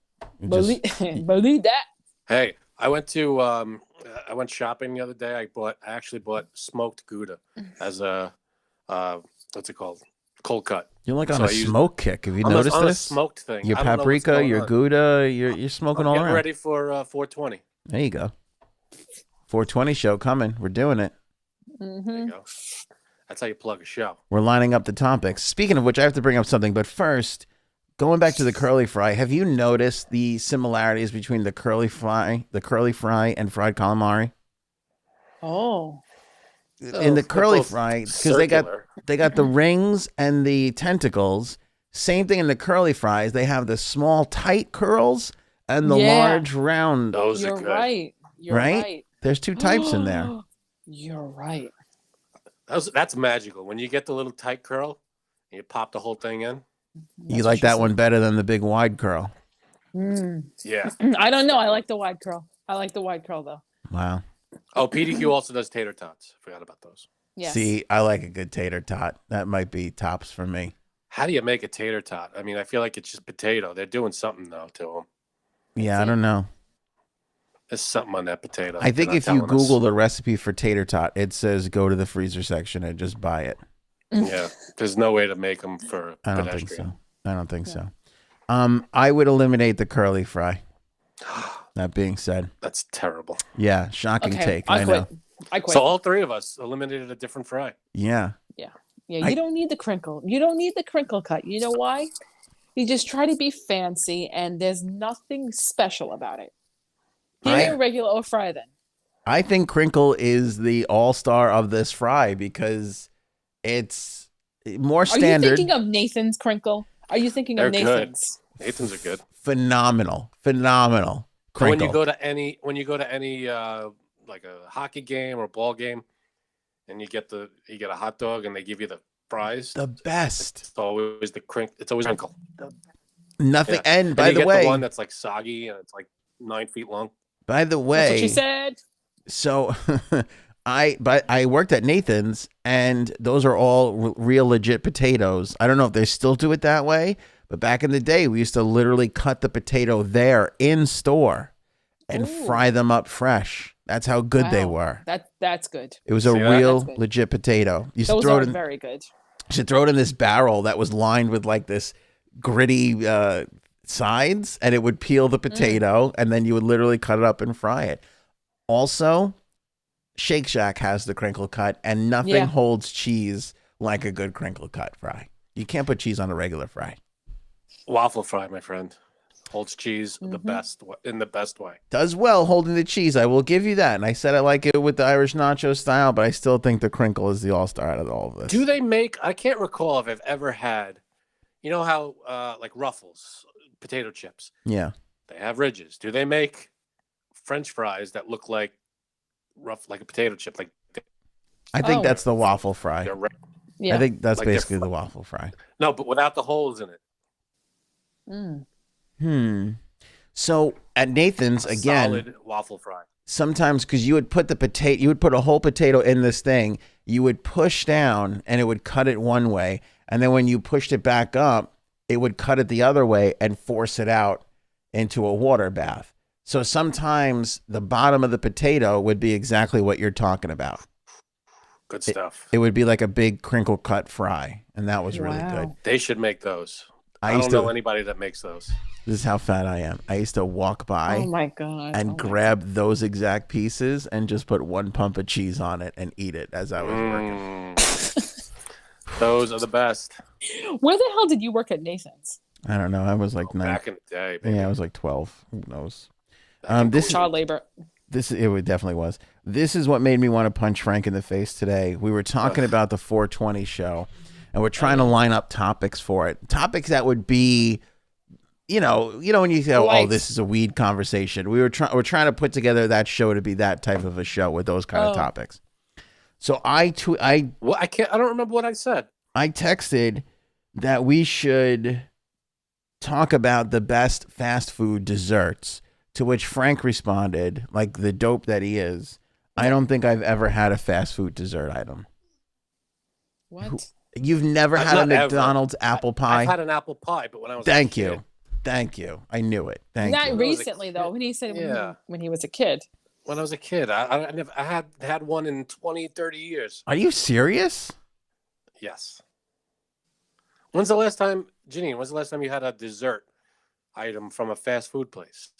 Believe that. Hey, I went shopping the other day. I actually bought smoked Gouda as a what's it called? Cold cut. You're like on So a I used- smoke kick. Have you On noticed a this? smoked thing. Your I don't know what's paprika, going your on. Gouda, you're smoking all Getting around. ready for 420. There you go. 420 show coming. We're doing it. There Mm-hmm. you go. That's how you plug a show. We're lining up the topics. Speaking of which, I have to bring up something. But first, going back to the curly fry, have you noticed the similarities between the curly fry, and fried calamari? Oh. In the they're curly both fry, because circular. they got the rings and the tentacles. Same thing in the curly fries. They have the small tight curls and the Yeah. large round. Those You're are good. right. You're Right? right. There's two types in there. You're right. That's magical. When you get the little tight curl and you pop the whole thing in. You like that one better than the big wide curl? Yeah. I don't know. I like the wide curl. I like the wide curl though. Wow. Oh, PDQ also does tater tots. Forgot about those. Yes. See, I like a good tater tot. That might be tops for me. How do you make a tater tot? I mean, I feel like it's just potato. They're doing something though to them. Yeah, I don't know. There's something on that potato. I think They're if not you telling us. Google the recipe for tater tot, it says go to the freezer section and just buy it. Yeah, there's no way to make them for I don't pedestrian. think so. I don't think so. I would eliminate the curly fry. That being said, That's terrible. yeah, shocking take. I I quit. know. I quit. So all three of us eliminated a different fry. Yeah. Yeah, you don't need the crinkle. You don't need the crinkle cut. You know why? You just try to be fancy, and there's nothing special about it. Give me a regular old fry then. I think crinkle is the all-star of this fry because it's more standard. Are you thinking of Nathan's crinkle? Are you thinking They're of Nathan's? Good. Nathan's are good. Phenomenal crinkle. When you go to any like a hockey game or a ball game, and you get a hot dog and they give you the fries, the best. It's always crinkle. Nothing. Yeah. And by you the get way, the one that's like soggy and it's like 9 feet long. by the way, That's what she said. So I worked at Nathan's, and those are all real legit potatoes. I don't know if they still do it that way, but back in the day, we used to literally cut the potato there in store and fry them up fresh. That's how good they were. That's good. It was a real legit potato. You should Those throw are it in, very good. you should throw it in this barrel that was lined with like this gritty sides, and it would peel the potato, and then you would literally cut it up and fry it. Also, Shake Shack has the crinkle cut, and nothing holds cheese like a good crinkle cut fry. You can't put cheese on a regular fry. Waffle fry, my friend, holds cheese in the best way. Does well holding the cheese. I will give you that. And I said I like it with the Irish nacho style, but I still think the crinkle is the all-star out of all of this. Do they make? I can't recall if I've ever had. You know how like Ruffles potato chips? Yeah. They have ridges. Do they make French fries that look like a potato chip? Like I think that's the waffle fry. Yeah. I think that's Like basically the waffle fry. No, but without the holes in it. So at Nathan's again, Solid waffle fry. sometimes because you would put you would put a whole potato in this thing, you would push down and it would cut it one way, and then when you pushed it back up, it would cut it the other way and force it out into a water bath. So sometimes the bottom of the potato would be exactly what you're talking about. Good stuff. It would be like a big crinkle cut fry, and that was really good. They should make those. I used don't to know anybody that makes those. This is how fat I am. I used to walk by Oh my god. and grab those exact pieces and just put one pump of cheese on it and eat it as I was working. Those are the best. Where the hell did you work at Nathan's? I don't know. I was like 9. Back in the day. Baby. Yeah, I was like 12. Who knows? Child labor. It definitely was. This is what made me want to punch Frank in the face today. We were talking about the 420 show, and we're trying to line up topics for it. Topics that would be, you know, when you say, "Oh, this is a weed conversation." We're trying to put together that show to be that type of a show with those kind of topics. So I don't remember what I said. I texted that we should talk about the best fast food desserts, to which Frank responded, like the dope that he is, "I don't think I've ever had a fast food dessert item." What? You've never had a McDonald's apple pie? I've had an apple pie, but when I was Thank you. I knew it. Thank you. Not recently though. When he said when he was a kid. When I was a kid, I had one in 20, 30 years. Are you serious? Yes. When's the last time, Janine, you had a dessert item from a fast food place?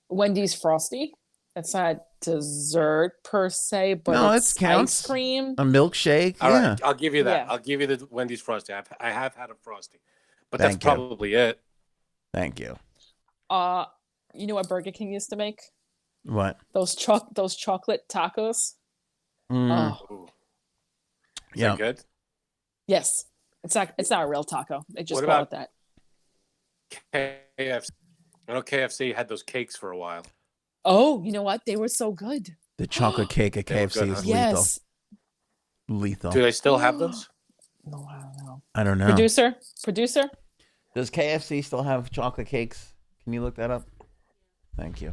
Wendy's Frosty. That's not dessert per se, but no, it's it counts. Ice cream. A milkshake. All yeah. right, I'll give you that. Yeah. I'll give you the Wendy's Frosty. I have had a Frosty, but Thank that's you. probably it. Thank you. You know what Burger King used to make? What? Those chocolate tacos. Ooh. Is that good? Yes. It's not a real taco. They just What call it about that. KFC. I know KFC had those cakes for a while. Oh, you know what? They were so good. The chocolate cake at They were KFC good, is huh? lethal. Yes. Lethal. Do they still have those? No, I don't know. I don't know. Producer? Does KFC still have chocolate cakes? Can you look that up? Thank you.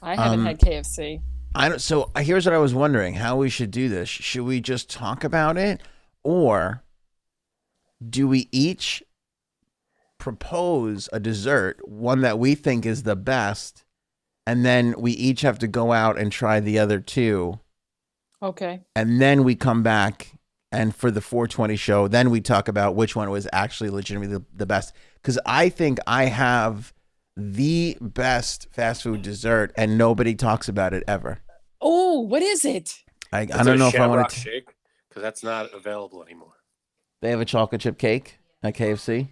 I haven't had KFC. So here's what I was wondering: how we should do this. Should we just talk about it, or do we each propose a dessert, one that we think is the best, and then we each have to go out and try the other two? Okay. And then we come back, and for the 420 show, then we talk about which one was actually legitimately the best. Because I think I have the best fast food dessert, and nobody talks about it ever. Oh, what is it? I don't know if I want to shake, because that's not available anymore. They have a chocolate chip cake at KFC.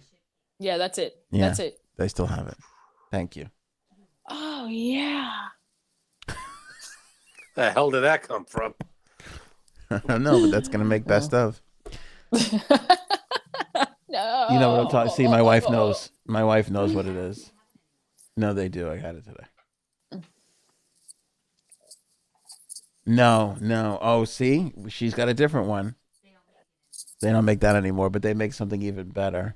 Yeah, that's it. Yeah, That's it. They still have it. Thank you. Oh, yeah. The hell did that come from? I don't know, but that's gonna make best of. No. You know what I'm talking. See, my wife knows. My wife knows what it is. No, they do. I had it today. No. Oh, see, she's got a different one. They don't make that anymore, but they make something even better.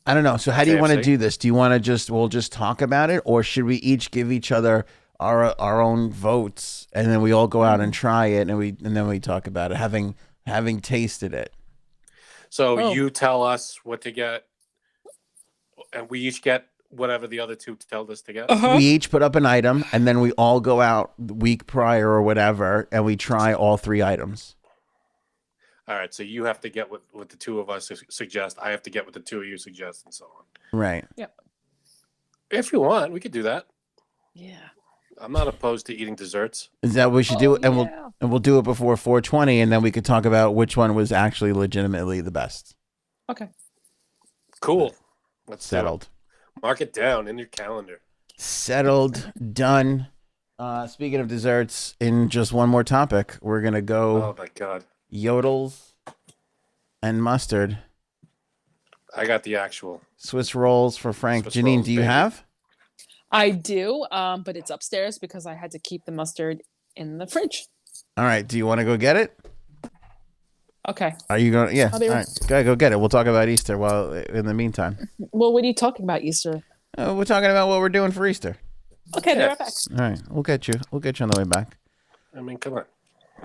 I don't know. So how do you want to do this? Do you want to we'll just talk about it, or should we each give each other our own votes, and then we all go out and try it, and then we talk about it, having tasted it? So you tell us what to get, and we each get whatever the other two tell us to get. Uh-huh. We each put up an item, and then we all go out the week prior or whatever, and we try all three items. All right, so you have to get what the two of us suggest. I have to get what the two of you suggest, and so on. Right. Yep. If you want, we could do that. Yeah. I'm not opposed to eating desserts. Is that what we should do? And we'll do it before 420, and then we could talk about which one was actually legitimately the best. Okay. Cool. Let's Settled. Mark it down in your calendar. Settled. Done. Speaking of desserts, in just one more topic, we're gonna go. Oh my God. Yodels and mustard. I got the actual Swiss rolls for Frank. Swiss Janine, rolls, do you baby. have? I do, but it's upstairs because I had to keep the mustard in the fridge. All right. Do you want to go get it? Okay. Are you going? Yeah. I'll All be right. Go get it. We'll talk about Easter while in the meantime. Well, what are you talking about, Easter? We're talking about what we're doing for Easter. Okay, be right back. All right. We'll get you. We'll get you on the way back. I mean, come on.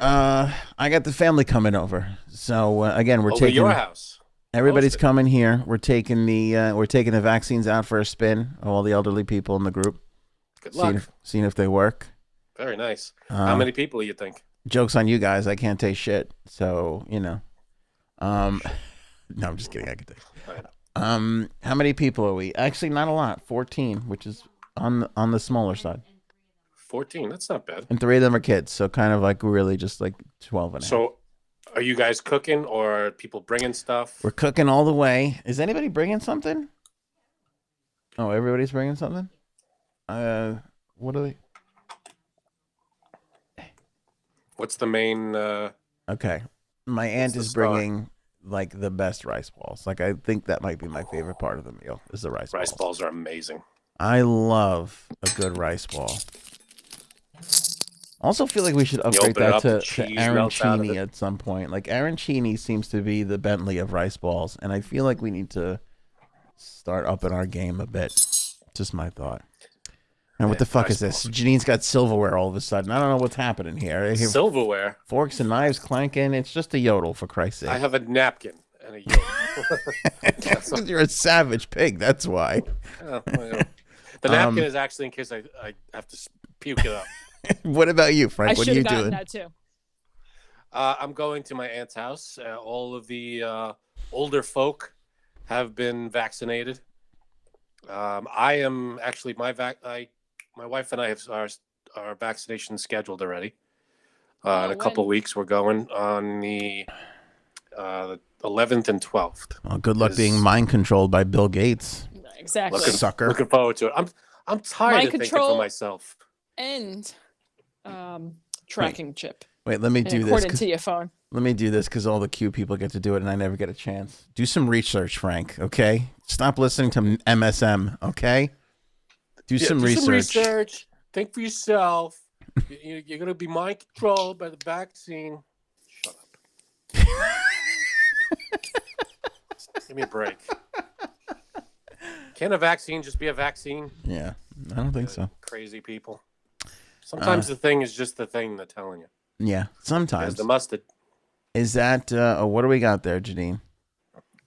I got the family coming over. So again, we're Over taking your house. Everybody's coming here. We're taking the vaccines out for a spin. All the elderly people in the group. Good luck. Seeing if they work. Very nice. How many people do you think? Joke's on you guys. I can't taste shit. So, you know. No, I'm just kidding. I can taste. How many people are we? Actually, not a lot. 14, which is on the smaller side. 14. That's not bad. And 3 of them are kids. So kind of like really just like 12 and a half. So are you guys cooking or are people bringing stuff? We're cooking all the way. Is anybody bringing something? Oh, everybody's bringing something? What are they? What's the main? Okay. My aunt is bringing like the best rice balls. Like I think that might be my favorite part of the meal is the rice balls. Rice balls are amazing. I love a good rice ball. Also feel like we should upgrade that to arancini at some point. Like arancini seems to be the Bentley of rice balls, and I feel like we need to start upping our game a bit. Just my thought. And what the fuck is this? Janine's got silverware all of a sudden. I don't know what's happening here. I hear Silverware? Forks and knives clanking. It's just a yodel, for Christ's sake. I have a napkin and a yodel. You're a savage pig, that's why. Oh, well. The napkin is actually in case I have to puke it up. What about you, Frank? What are you doing? That too. I'm going to my aunt's house. All of the older folk have been vaccinated. I am actually my wife and I have our vaccination scheduled already. In a couple of weeks, we're going on the 11th and 12th. Well, good luck being mind controlled by Bill Gaetz. Exactly. Sucker. Looking forward to it. I'm tired of thinking for myself. And tracking chip. Wait, let me do this. According to your phone. Let me do this because all the Q people get to do it and I never get a chance. Do some research, Frank, okay? Stop listening to MSM, okay? Do some research. Think for yourself. You're going to be mind controlled by the vaccine. Shut up. Give me a break. Can't a vaccine just be a vaccine? Yeah, I don't think so. Crazy people. Sometimes the thing is just the thing they're telling you. Yeah, sometimes. There's the mustard. Is that, what do we got there, Janine?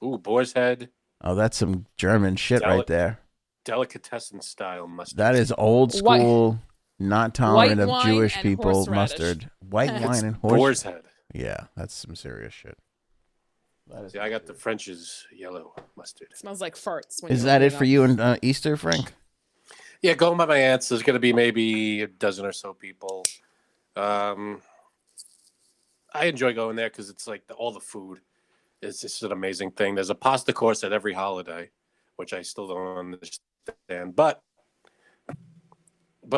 Ooh, boar's head. Oh, that's some German shit right there. Delicatessen style mustard. That is old school, not tolerant of Jewish people mustard. White wine and boar's head. Yeah, that's some serious shit. See, I got the French's yellow mustard. It smells like farts. Is that it for you and Easter, Frank? Yeah, going by my aunts, there's going to be maybe a dozen or so people. I enjoy going there because it's like all the food. It's just an amazing thing. There's a pasta course at every holiday, which I still don't understand. But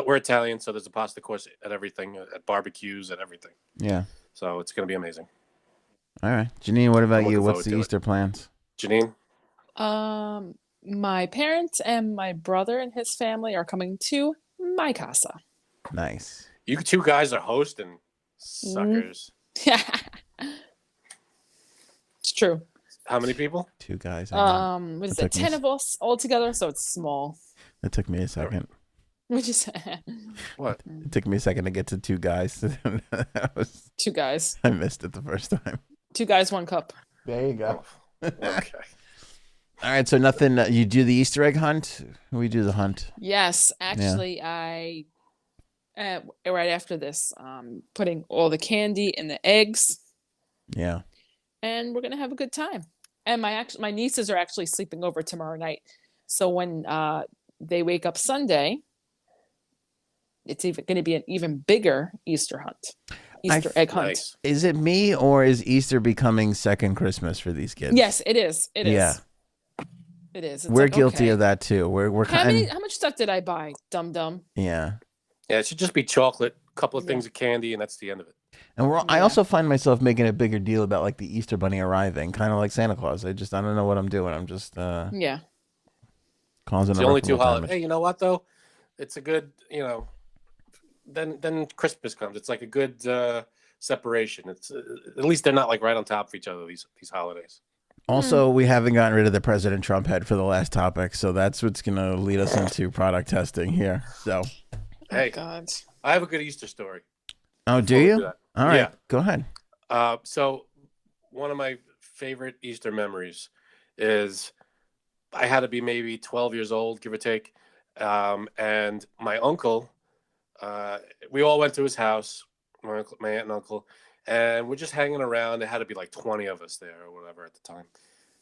we're Italian, so there's a pasta course at everything, at barbecues, at everything. Yeah. So it's going to be amazing. All right. Janine, what about you? What's the Easter plans? Janine? My parents and my brother and his family are coming to my casa. Nice. You two guys are hosting, suckers. It's true. How many people? 2 guys. What is it? 10 of us all together, so it's small. It took me a second. Which is what? It took me a second to get to 2 guys. 2 guys. I missed it the first time. 2 guys, 1 cup. There you go. Okay. All right, so nothing. You do the Easter egg hunt? We do the hunt. Yes, actually, I right after this, putting all the candy in the eggs. Yeah. And we're gonna have a good time. And my nieces are actually sleeping over tomorrow night, so when they wake up Sunday, it's even going to be an even bigger Easter egg hunt. Nice. Is it me or is Easter becoming second Christmas for these kids? Yes, it is. It is. Yeah. It is. It's We're like, guilty okay. of that too. We're How much stuff did I buy? Dum. Yeah. Yeah, it should just be chocolate, a couple of things of candy, and that's the end of it. And I also find myself making a bigger deal about like the Easter bunny arriving, kind of like Santa Claus. I don't know what I'm doing. I'm just yeah. causing it's a the only 2 damage. holidays. Hey, you know what though? It's a good, then Christmas comes. It's like a good separation. It's at least they're not like right on top of each other these holidays. Also, we haven't gotten rid of the President Trump head for the last topic, so that's what's going to lead us into product testing here. So, hey, God. I have a good Easter story. Oh, do you? All right, Yeah. Go ahead. So one of my favorite Easter memories is I had to be maybe 12 years old, give or take. And my uncle, we all went to his house, my aunt and uncle, and we're just hanging around. There had to be like 20 of us there or whatever at the time.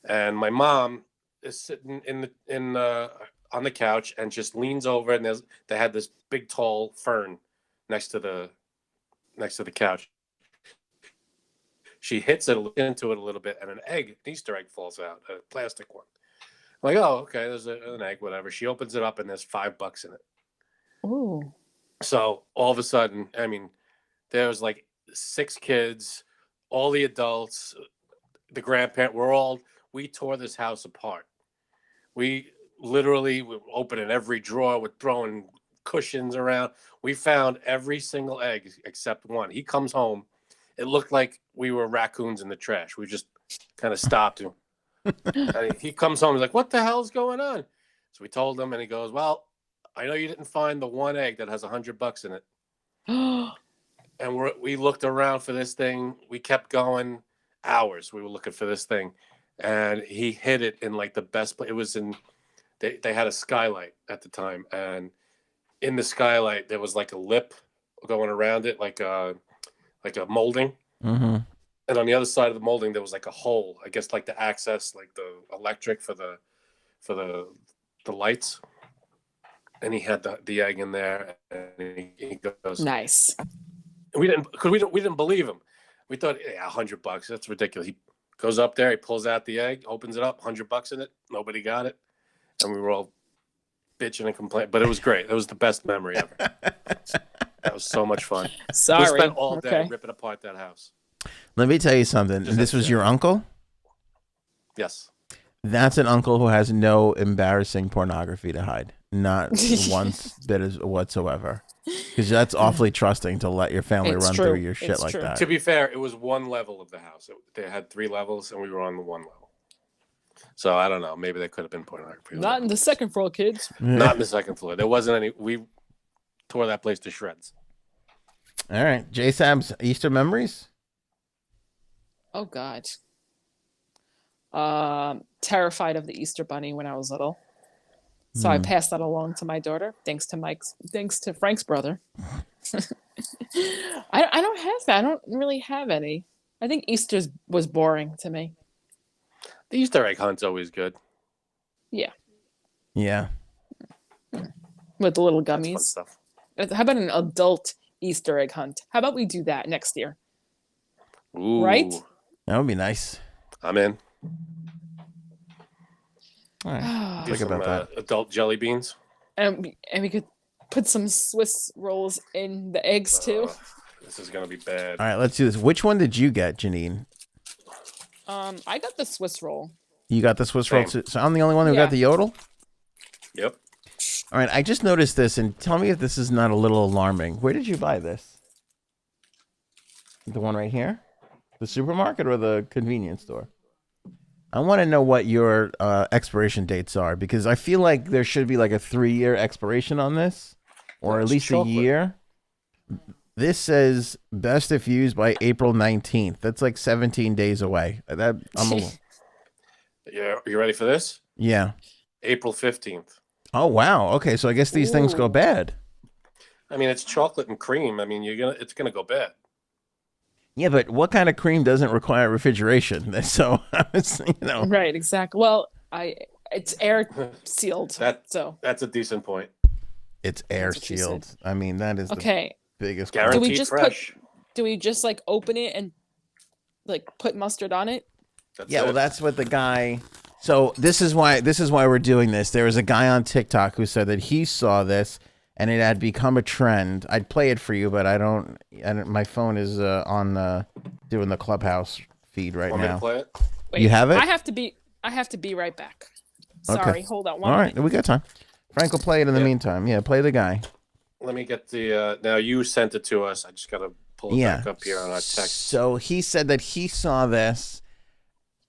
And my mom is sitting on the couch and just leans over, and they had this big tall fern next to the couch. She hits it into it a little bit, and an Easter egg falls out, a plastic one. I'm like, oh, okay, there's an egg, whatever. She opens it up, and there's $5 in it. Ooh. So all of a sudden, I mean, there was like 6 kids, all the adults, the grandparent. We tore this house apart. We literally were opening every drawer, we're throwing cushions around. We found every single egg except one. He comes home. It looked like we were raccoons in the trash. We just kind of stopped him. And he comes home. He's like, what the hell's going on? So we told him, and he goes, well, I know you didn't find the one egg that has $100 in it. And we looked around for this thing. We kept going hours. We were looking for this thing. And he hid it in like the best place. It was in, they had a skylight at the time. And in the skylight, there was like a lip going around it, like a molding. Mm-hmm. And on the other side of the molding, there was like a hole, I guess, like to access like the electric for the lights. And he had the egg in there, and he goes, Nice. And we didn't believe him. We thought, yeah, $100, that's ridiculous. He goes up there, he pulls out the egg, opens it up, $100 in it. Nobody got it, and we were all bitching and complaining. But it was great. It was the best memory ever. That was so much fun. Sorry. We spent all day ripping apart that house. Let me tell you something. This was your uncle? Yes. That's an uncle who has no embarrassing pornography to hide. Not once bit whatsoever. Because that's awfully trusting to let your family run through your shit like that. To be fair, it was one level of the house. They had 3 levels, and we were on the one level. So I don't know. Maybe they could have been pornography. Not in the second floor, kids. Not in the second floor. There wasn't any. We tore that place to shreds. All right, J Sab's Easter memories. Oh God. Terrified of the Easter Bunny when I was little. So I passed that along to my daughter, thanks to Frank's brother. I don't have that. I don't really have any. I think Easter was boring to me. The Easter egg hunt's always good. Yeah. Yeah. With the little That's fun gummies. stuff. How about an adult Easter egg hunt? How about we do that next year? Ooh, Right? That would be nice. I'm in. All right. Do Think some about that. adult jelly beans. And we could put some Swiss rolls in the eggs too. This is gonna be bad. All right, let's do this. Which one did you get, Janine? I got the Swiss roll. You got the Swiss roll Same. too. So I'm the only one who Yeah. got the Yodel? Yep. All right, I just noticed this, and tell me if this is not a little alarming. Where did you buy this? The one right here? The supermarket or the convenience store? I want to know what your expiration dates are, because I feel like there should be like a 3-year expiration on this, or at It's least chocolate. a year. This says best if used by April 19th. That's like 17 days away. Yeah. You ready for this? Yeah. April 15th. Oh, wow. Okay, so I guess these things go Ooh. bad. I mean, it's chocolate and cream. I mean, it's gonna go bad. Yeah, but what kind of cream doesn't require refrigeration? So, Right, exactly. Well, it's air sealed. So That's a decent point. it's air That's what she sealed. I mean, that is the okay. biggest. Guaranteed Do we just fresh. Do we just like open it and like put mustard on it? That's Yeah, it. well, that's what the guy. So this is why we're doing this. There was a guy on TikTok who said that he saw this and it had become a trend. I'd play it for you, but I don't. My phone is on doing the Clubhouse feed right Want me to now. play it? Wait, You have it? I have to be right back. Sorry, Okay. hold on one All right, minute. we got time. Frank will play it in the Yeah. meantime. Yeah, play the guy. Let me get the. Now you sent it to us. I just gotta pull it back up here on our text. So he said that he saw this,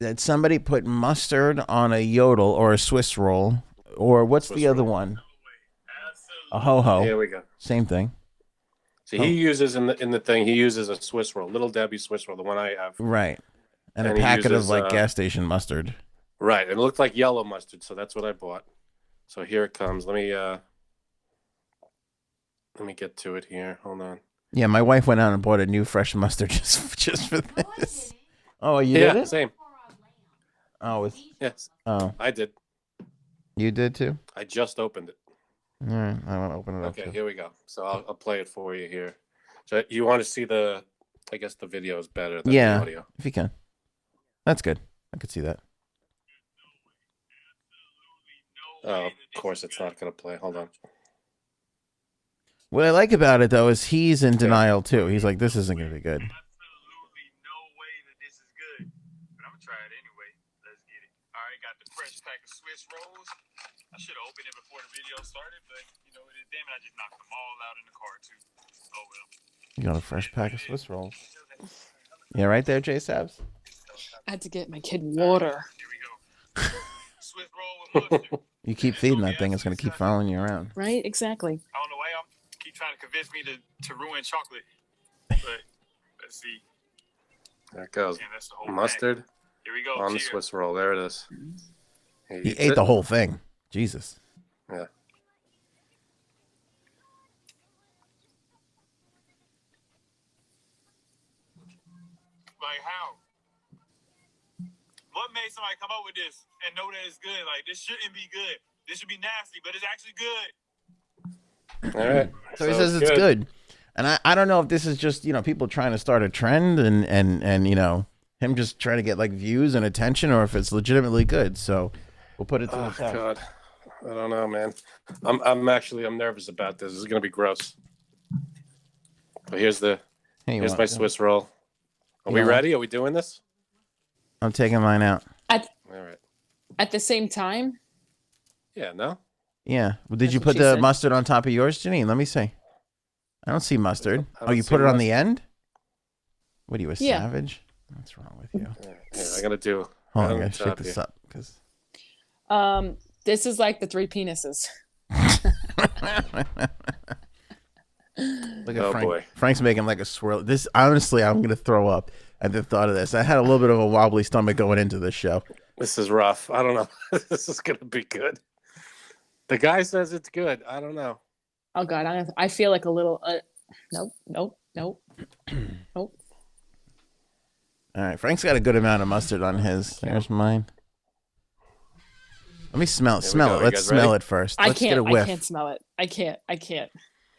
that somebody put mustard on a Yodel or a Swiss roll, or what's Swiss the other roll. one? A ho-ho. Here we go. Same thing. So he uses in the thing. He uses a Swiss roll, Little Debbie Swiss roll, the one I have. Right. And And a he packet uses, of like gas station mustard. Right, and it looked like yellow mustard, so that's what I bought. So here it comes. Let me get to it here. Hold on. Yeah, my wife went out and bought a new fresh mustard just for this. Oh, you did it? Same. Oh, Yes, oh, I did. you did too? I just opened it. All right, I want to open it up. Okay, too. here we go. So I'll play it for you here. So you want to see I guess the video is better than Yeah. the audio. If you can. That's good. I could see that. Oh, of course it's not going to play. Hold on. What I like about it though is he's in denial too. He's like, this isn't going to be good. Absolutely no way that this is good. But I'm going to try it anyway. Let's get it. All right, got the fresh pack of Swiss rolls. I should have opened it before the video started, but you know what? Damn it, I just knocked them all out in the car too. Oh well. You got a fresh pack of Swiss rolls. Yeah, right there, J Sabs. I had to get my kid water. Here we go. Swiss roll with mustard. You keep feeding that thing, it's going to keep following you around. Right? Exactly. I don't know why y'all keep trying to convince me to ruin chocolate. But let's see. There it goes. Damn, that's the whole Mustard pack. Here we go. on the Cheers. Swiss roll. There it is. He ate the whole thing. Jesus. Yeah. Like how? What made somebody come up with this and know that it's good? Like this shouldn't be good. This should be nasty, but it's actually good. All right. So he says it's good. And I don't know if this is just, people trying to start a trend and him just trying to get like views and attention, or if it's legitimately good. So we'll put it to the Oh side. God, I don't know, man. I'm nervous about this. This is gonna be gross. But here's Hey, you my want- Swiss roll. Are we Yeah. ready? Are we doing this? I'm taking mine out. All right. At the same time, Yeah. No. Yeah. Well, did That's you what put she the said. mustard on top of yours, Janine? Let me see. I don't see mustard. I Oh, don't you see put it on mustard. the end? What are you, a Yeah. savage? What's wrong with you? Here, I gotta do. Hold on, I on gotta the shake top this here. up because This is like the three penises. Look at Oh, Frank. boy. Frank's making like a swirl. This honestly, I'm gonna throw up at the thought of this. I had a little bit of a wobbly stomach going into this show. This is rough. I don't know. This is gonna be good. The guy says it's good. I don't know. Oh God, I feel like a little. Nope. All right, Frank's got a good amount of mustard on his. There's mine. Let me smell it. Here we Smell go. it. You Let's guys smell ready? it first. I Let's get a can't. whiff. I can't smell it. I can't.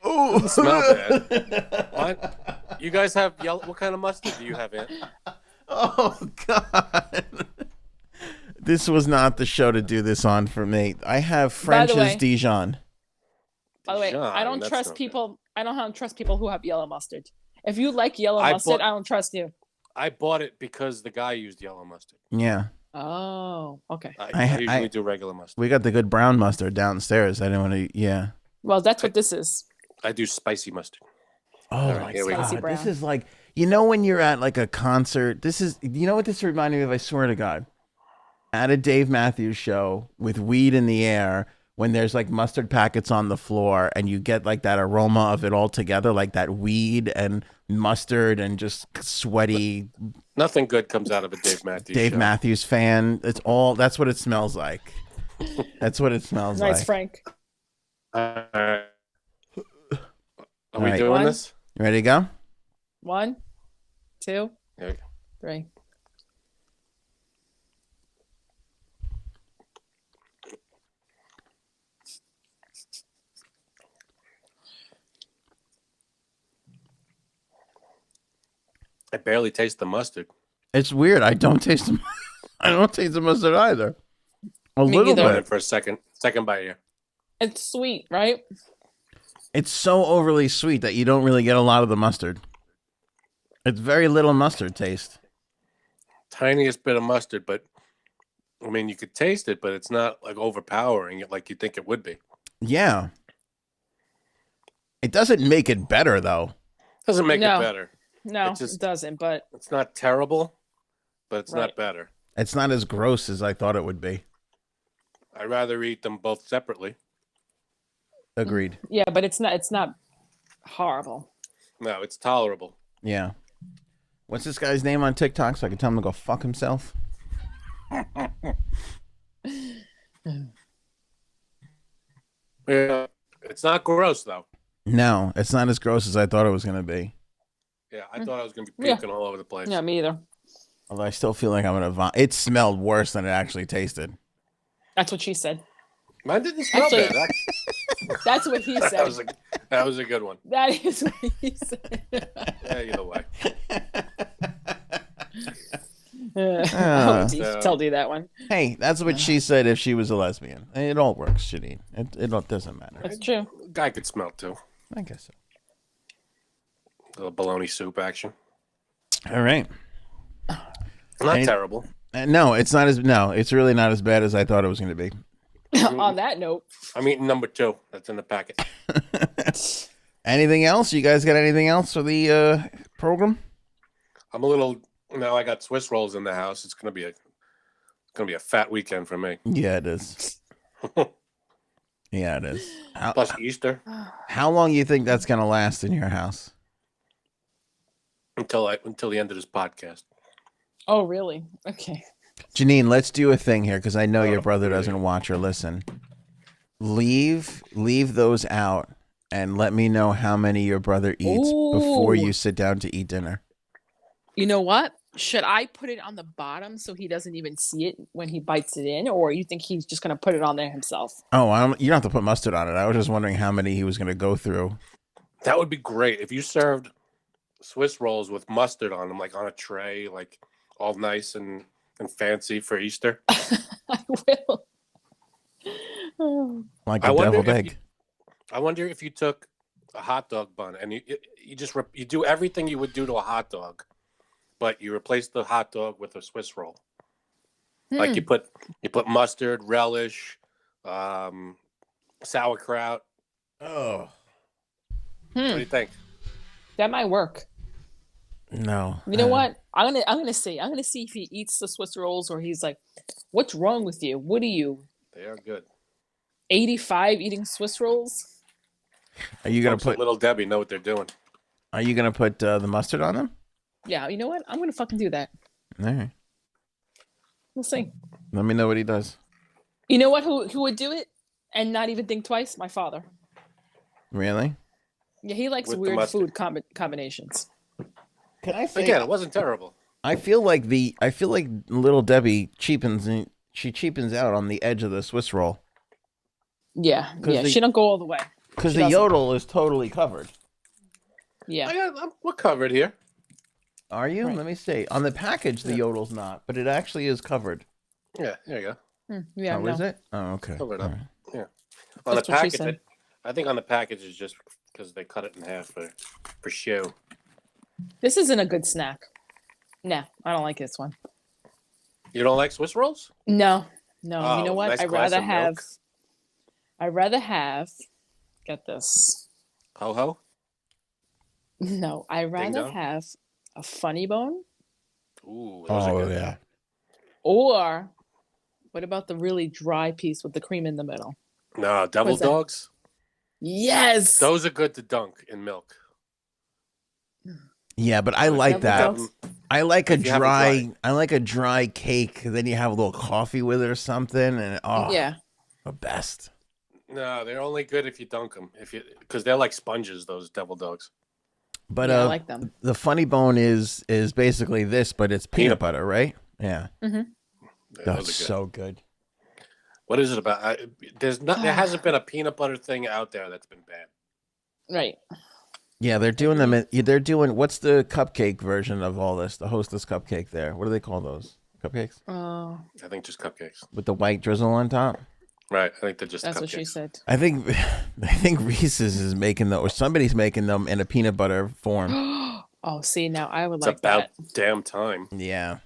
Oh, Smell bad. What? You guys have yellow? What kind of mustard do you have, Ant? Oh God. This was not the show to do this on for me. I have French's way- Dijon. By the way, Dijon, I don't that's trust not people. I don't trust people who have yellow mustard. If you like yellow I mustard, bought- I don't trust you. I bought it because the guy used yellow mustard. Yeah, Oh, okay. I usually do regular mustard. we got the good brown mustard downstairs. I didn't want to. Yeah. Well, that's what this is. I do spicy mustard. Oh right, my here we go. Spicy God. brown. This is like, when you're at like a concert. This is, you know what this reminded me of? I swear to God. At a Dave Matthews show with weed in the air, when there's like mustard packets on the floor and you get like that aroma of it all together, like that weed and mustard and just sweaty Nothing good comes out of a Dave Matthews show. Matthews fan. That's what it smells like. That's what it smells Nice, like. Frank. Are we right. doing One. this? You ready to go? 1, 2, Here we go. 3. I barely taste the mustard. It's weird. I don't taste the I don't taste the mustard either. A Me little either. Go bit. ahead for a second bite here. It's sweet, right? It's so overly sweet that you don't really get a lot of the mustard. It's very little mustard taste. Tiniest bit of mustard, but I mean, you could taste it, but it's not like overpowering it like you think it would be. Yeah. It doesn't make it better though. Doesn't make No. it better. No, It just- it doesn't. But It's not terrible, but it's Right. not better. It's not as gross as I thought it would be. I'd rather eat them both separately. Agreed. yeah, but it's not horrible. No, it's tolerable. Yeah. What's this guy's name on TikTok so I can tell him to go fuck himself? Yeah, it's not gross though. No, it's not as gross as I thought it was going to be. Yeah, I thought I was going to be Yeah. puking all over the place. Yeah, me either. Although I still feel like I'm going to vomit. It smelled worse than it actually tasted. That's what she said. Mine didn't smell Actually- bad. That's what he That said. was a good one. That is what he said. Yeah, either way. Ah. Tell you that one. Hey, that's what she said if she was a lesbian. It all works, Janine. It all doesn't matter. That's true. Guy could smell too. I guess so. A little bologna soup action. All right. Not Any- terrible. No, it's not as it's really not as bad as I thought it was going to be. On that note, I'm eating number 2. That's in the packet. Anything else? You guys got anything else for the program? I'm a little now. I got Swiss rolls in the house. It's gonna be a fat weekend for me. Yeah, it is. Yeah, it is. Plus Easter How long do you think that's going to last in your house? until the end of this podcast. oh really? Okay. Janine, let's do a thing here because I know your Oh, brother really? doesn't watch or listen. Leave those out and let me know how many your brother eats before Ooh. you sit down to eat dinner. You know what? Should I put it on the bottom so he doesn't even see it when he bites it in, or you think he's just gonna put it on there himself? Oh, you don't have to put mustard on it. I was just wondering how many he was going to go through. That would be great if you served Swiss rolls with mustard on them, like on a tray, like all nice and fancy for Easter. I will. Like I a wonder deviled if egg. I wonder if you took a hot dog bun and you do everything you would do to a hot dog, but you replace the hot dog with a Swiss roll. Like you put mustard, relish, sauerkraut. Oh. What do you think? That might work. No. You know what? I'm gonna see. I'm gonna see if he eats the Swiss rolls or he's like, "What's wrong with you? What are you, They are good. 85 eating Swiss rolls. Are you gonna Folks at put Little Debbie know what they're doing. Are you gonna put the mustard on them? Yeah, you know what? I'm gonna fucking do that. All right. We'll see. Let me know what he does. You know what? Who would do it and not even think twice? My father. Really? Yeah, he likes With the weird mustard. food combinations. Can I say Again, it wasn't terrible. I feel like Little Debbie cheapens out on the edge of the Swiss roll. Yeah, 'Cause yeah. the- She don't go all the way. Because She the doesn't. Yodel is totally covered. Yeah. We're covered here. Are you? Right. Let me see. On the package, the Yeah. Yodel's not, but it actually is covered. Yeah, there you go. Yeah. Oh, no. is it? Oh, okay. Covered All up. right. Yeah. On That's the what she package, said. I think on the package is just because they cut it in half for show. This isn't a good snack. Nah, I don't like this one. You don't like Swiss rolls? No. You Oh, know what? nice I'd glass rather of milk. have. Get this. Ho ho. No, I'd rather dong? have a funny bone, Ooh, those are good. yeah. or what about the really dry piece with the cream in the middle? No, devil What's that? dogs. Yes. Those are good to dunk in milk. Yeah, but I like Devil that. dogs? I like a If you have it dry. dry. I like a dry cake. Then you have a little coffee with it or something, and Yeah. the best. No, they're only good if you dunk them. Because they're like sponges. Those devil dogs. But Yeah, I like them. the funny bone is basically this, but it's peanut butter, right? Yeah, Yeah, that's those are good. so good. What is it about? There hasn't been a peanut butter thing out there that's been bad. Right. Yeah, they're doing them. They're doing what's the cupcake version of all this? The Hostess cupcake. There, what do they call those cupcakes Oh, I think just cupcakes. with the white drizzle on top? Right. I think they're just that's cupcakes. what she said. I think Reese's is making them, or somebody's making them in a peanut butter form. Oh, see, now I would It's like about that. damn time. Yeah,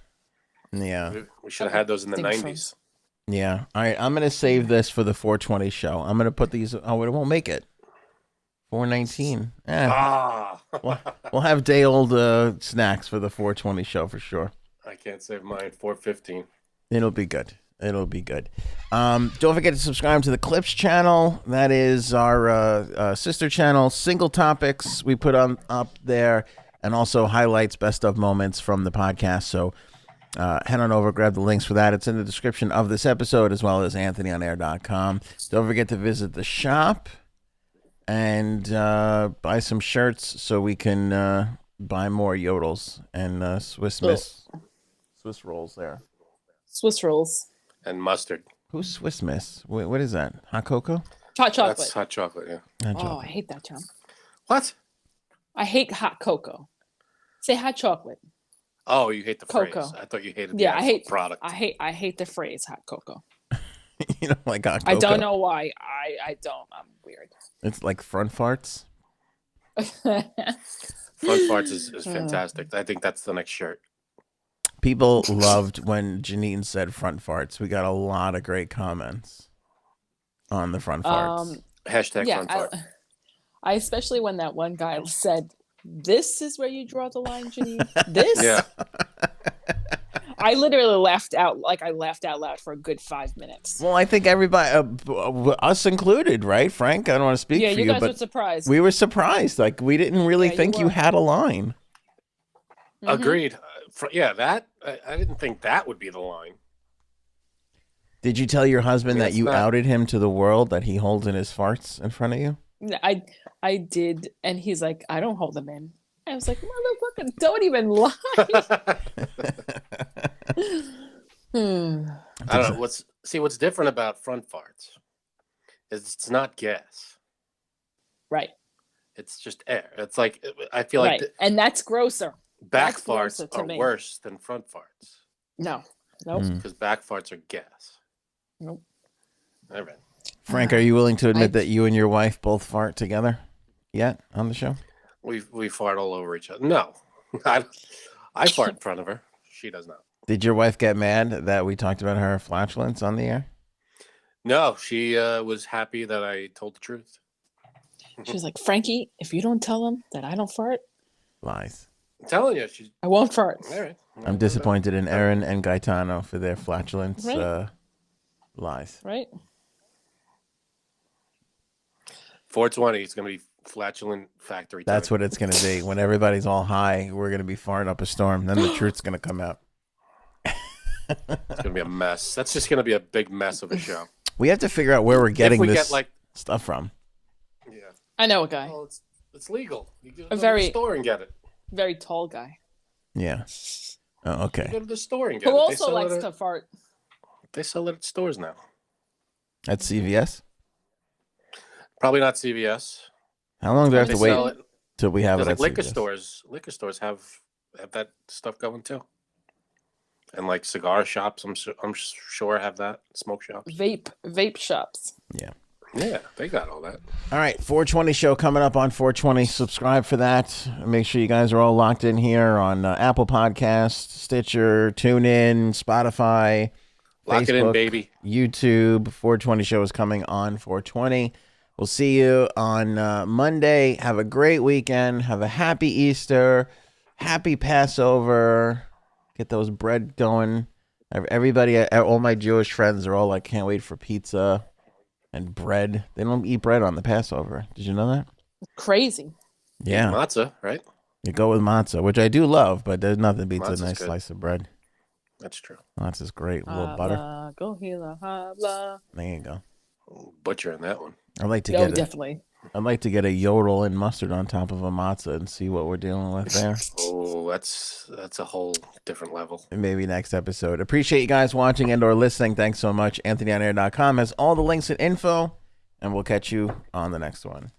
yeah. We should have had those in the Think 90s. Yeah. All right. I'm going to save this for the 420 show. I'm going to put these. Oh, it won't make it. 419. Ah. We'll have day old snacks for the 420 show for sure. I can't save mine. 415. It'll be good. It'll be good. Don't forget to subscribe to the Clips channel. That is our sister channel. Single topics we put up there, and also highlights, best of moments from the podcast. So head on over, grab the links for that. It's in the description of this episode, as well as anthonyonair.com. Don't forget to visit the shop and buy some shirts so we can buy more Yodels and Swiss rolls there. Swiss rolls. And mustard. Who's Swiss Miss? What is that? Hot cocoa? Hot chocolate. That's hot chocolate, yeah. Hot Oh, chocolate. I hate that term. What? I hate hot cocoa. Say hot chocolate. Oh, you hate the Cocoa. phrase. I thought you hated the Yeah, I actual hate product. I hate the phrase hot cocoa. You know, like hot cocoa. I don't know why. I don't. I'm weird. It's like front farts. Front farts is fantastic. I think that's the next shirt. People loved when Janine said front farts. We got a lot of great comments on the front farts. Hashtag yeah, front fart. I especially when that one guy said, "This is where you draw the line, Janine." This. Yeah. I literally laughed out loud for a good 5 minutes. Well, I think everybody, us included, right, Frank? I don't want to speak Yeah, for you you, guys were but surprised. we were surprised. Like, we didn't really Yeah, you think you were. had a line. Mhm. Agreed. That I didn't think that would be the line. Did you tell your husband I mean, that it's you not- outed him to the world, that he holds in his farts in front of you? I did, and he's like, "I don't hold them in." I was like, "Motherfucker, don't even lie." I don't know. What's different about front farts is it's not gas. Right, It's just air. It's like I feel like right, and that's grosser. back That's farts grosser to are me. worse than front farts No, nope, Mm. because back farts are gas. nope. All right. Frank, are you willing to admit I- that you and your wife both fart together yet on the show? We fart all over each other. No, I fart in front of her. She does not. Did your wife get mad that we talked about her flatulence on the air? No, she was happy that I told the truth. She was like, "Frankie, if you don't tell him that I don't fart, Lies. I'm telling you, she's I won't fart." all right. I'm disappointed in Aaron and Gaetano for their flatulence Right. Lies. Right? 420 is going to be flatulent factory. That's time. what it's going to be. When everybody's all high, we're going to be farting up a storm. Then the truth's going to come out. It's going to be a mess. That's just going to be a big mess of a show. We have to figure out where we're getting this get, like, stuff from. Yeah. I know a guy. Well, it's legal. You can A go to very- the store and get it. Very tall guy. Yeah. Oh, okay. You go to the store and get Who it. They also sell likes it to fart. They sell it at stores now. At CVS? Probably not CVS. How long do I have They to wait sell it. till we have it There's at like liquor CVS? stores. Liquor stores have that stuff going too. And like cigar shops, I'm sure have that. Smoke shops. Vape shops. Yeah. Yeah, they got all that. All right, 420 show coming up on 420. Subscribe for that. Make sure you guys are all locked in here on Apple Podcasts, Stitcher, TuneIn, Spotify, Lock it in, Facebook, baby. YouTube. 420 show is coming on 420. We'll see you on Monday. Have a great weekend. Have a happy Easter. Happy Passover. Get those bread going. Everybody, all my Jewish friends are all like, can't wait for pizza and bread. They don't eat bread on the Passover. Did you know that? Crazy. Yeah. Matzah, right? You go with matzah, which I do love, but there's nothing beats Matzah's a nice good. slice of bread. That's true. Matzah's great. A little butter. Go heal, habla. There you go. Butchering that one. I'd like to Oh, get definitely. I'd like to get a Yodel and mustard on top of a matzah and see what we're dealing with there. Oh, that's a whole different level. And maybe next episode. Appreciate you guys watching and or listening. Thanks so much. AnthonyOnAir.com has all the links and info, and we'll catch you on the next one.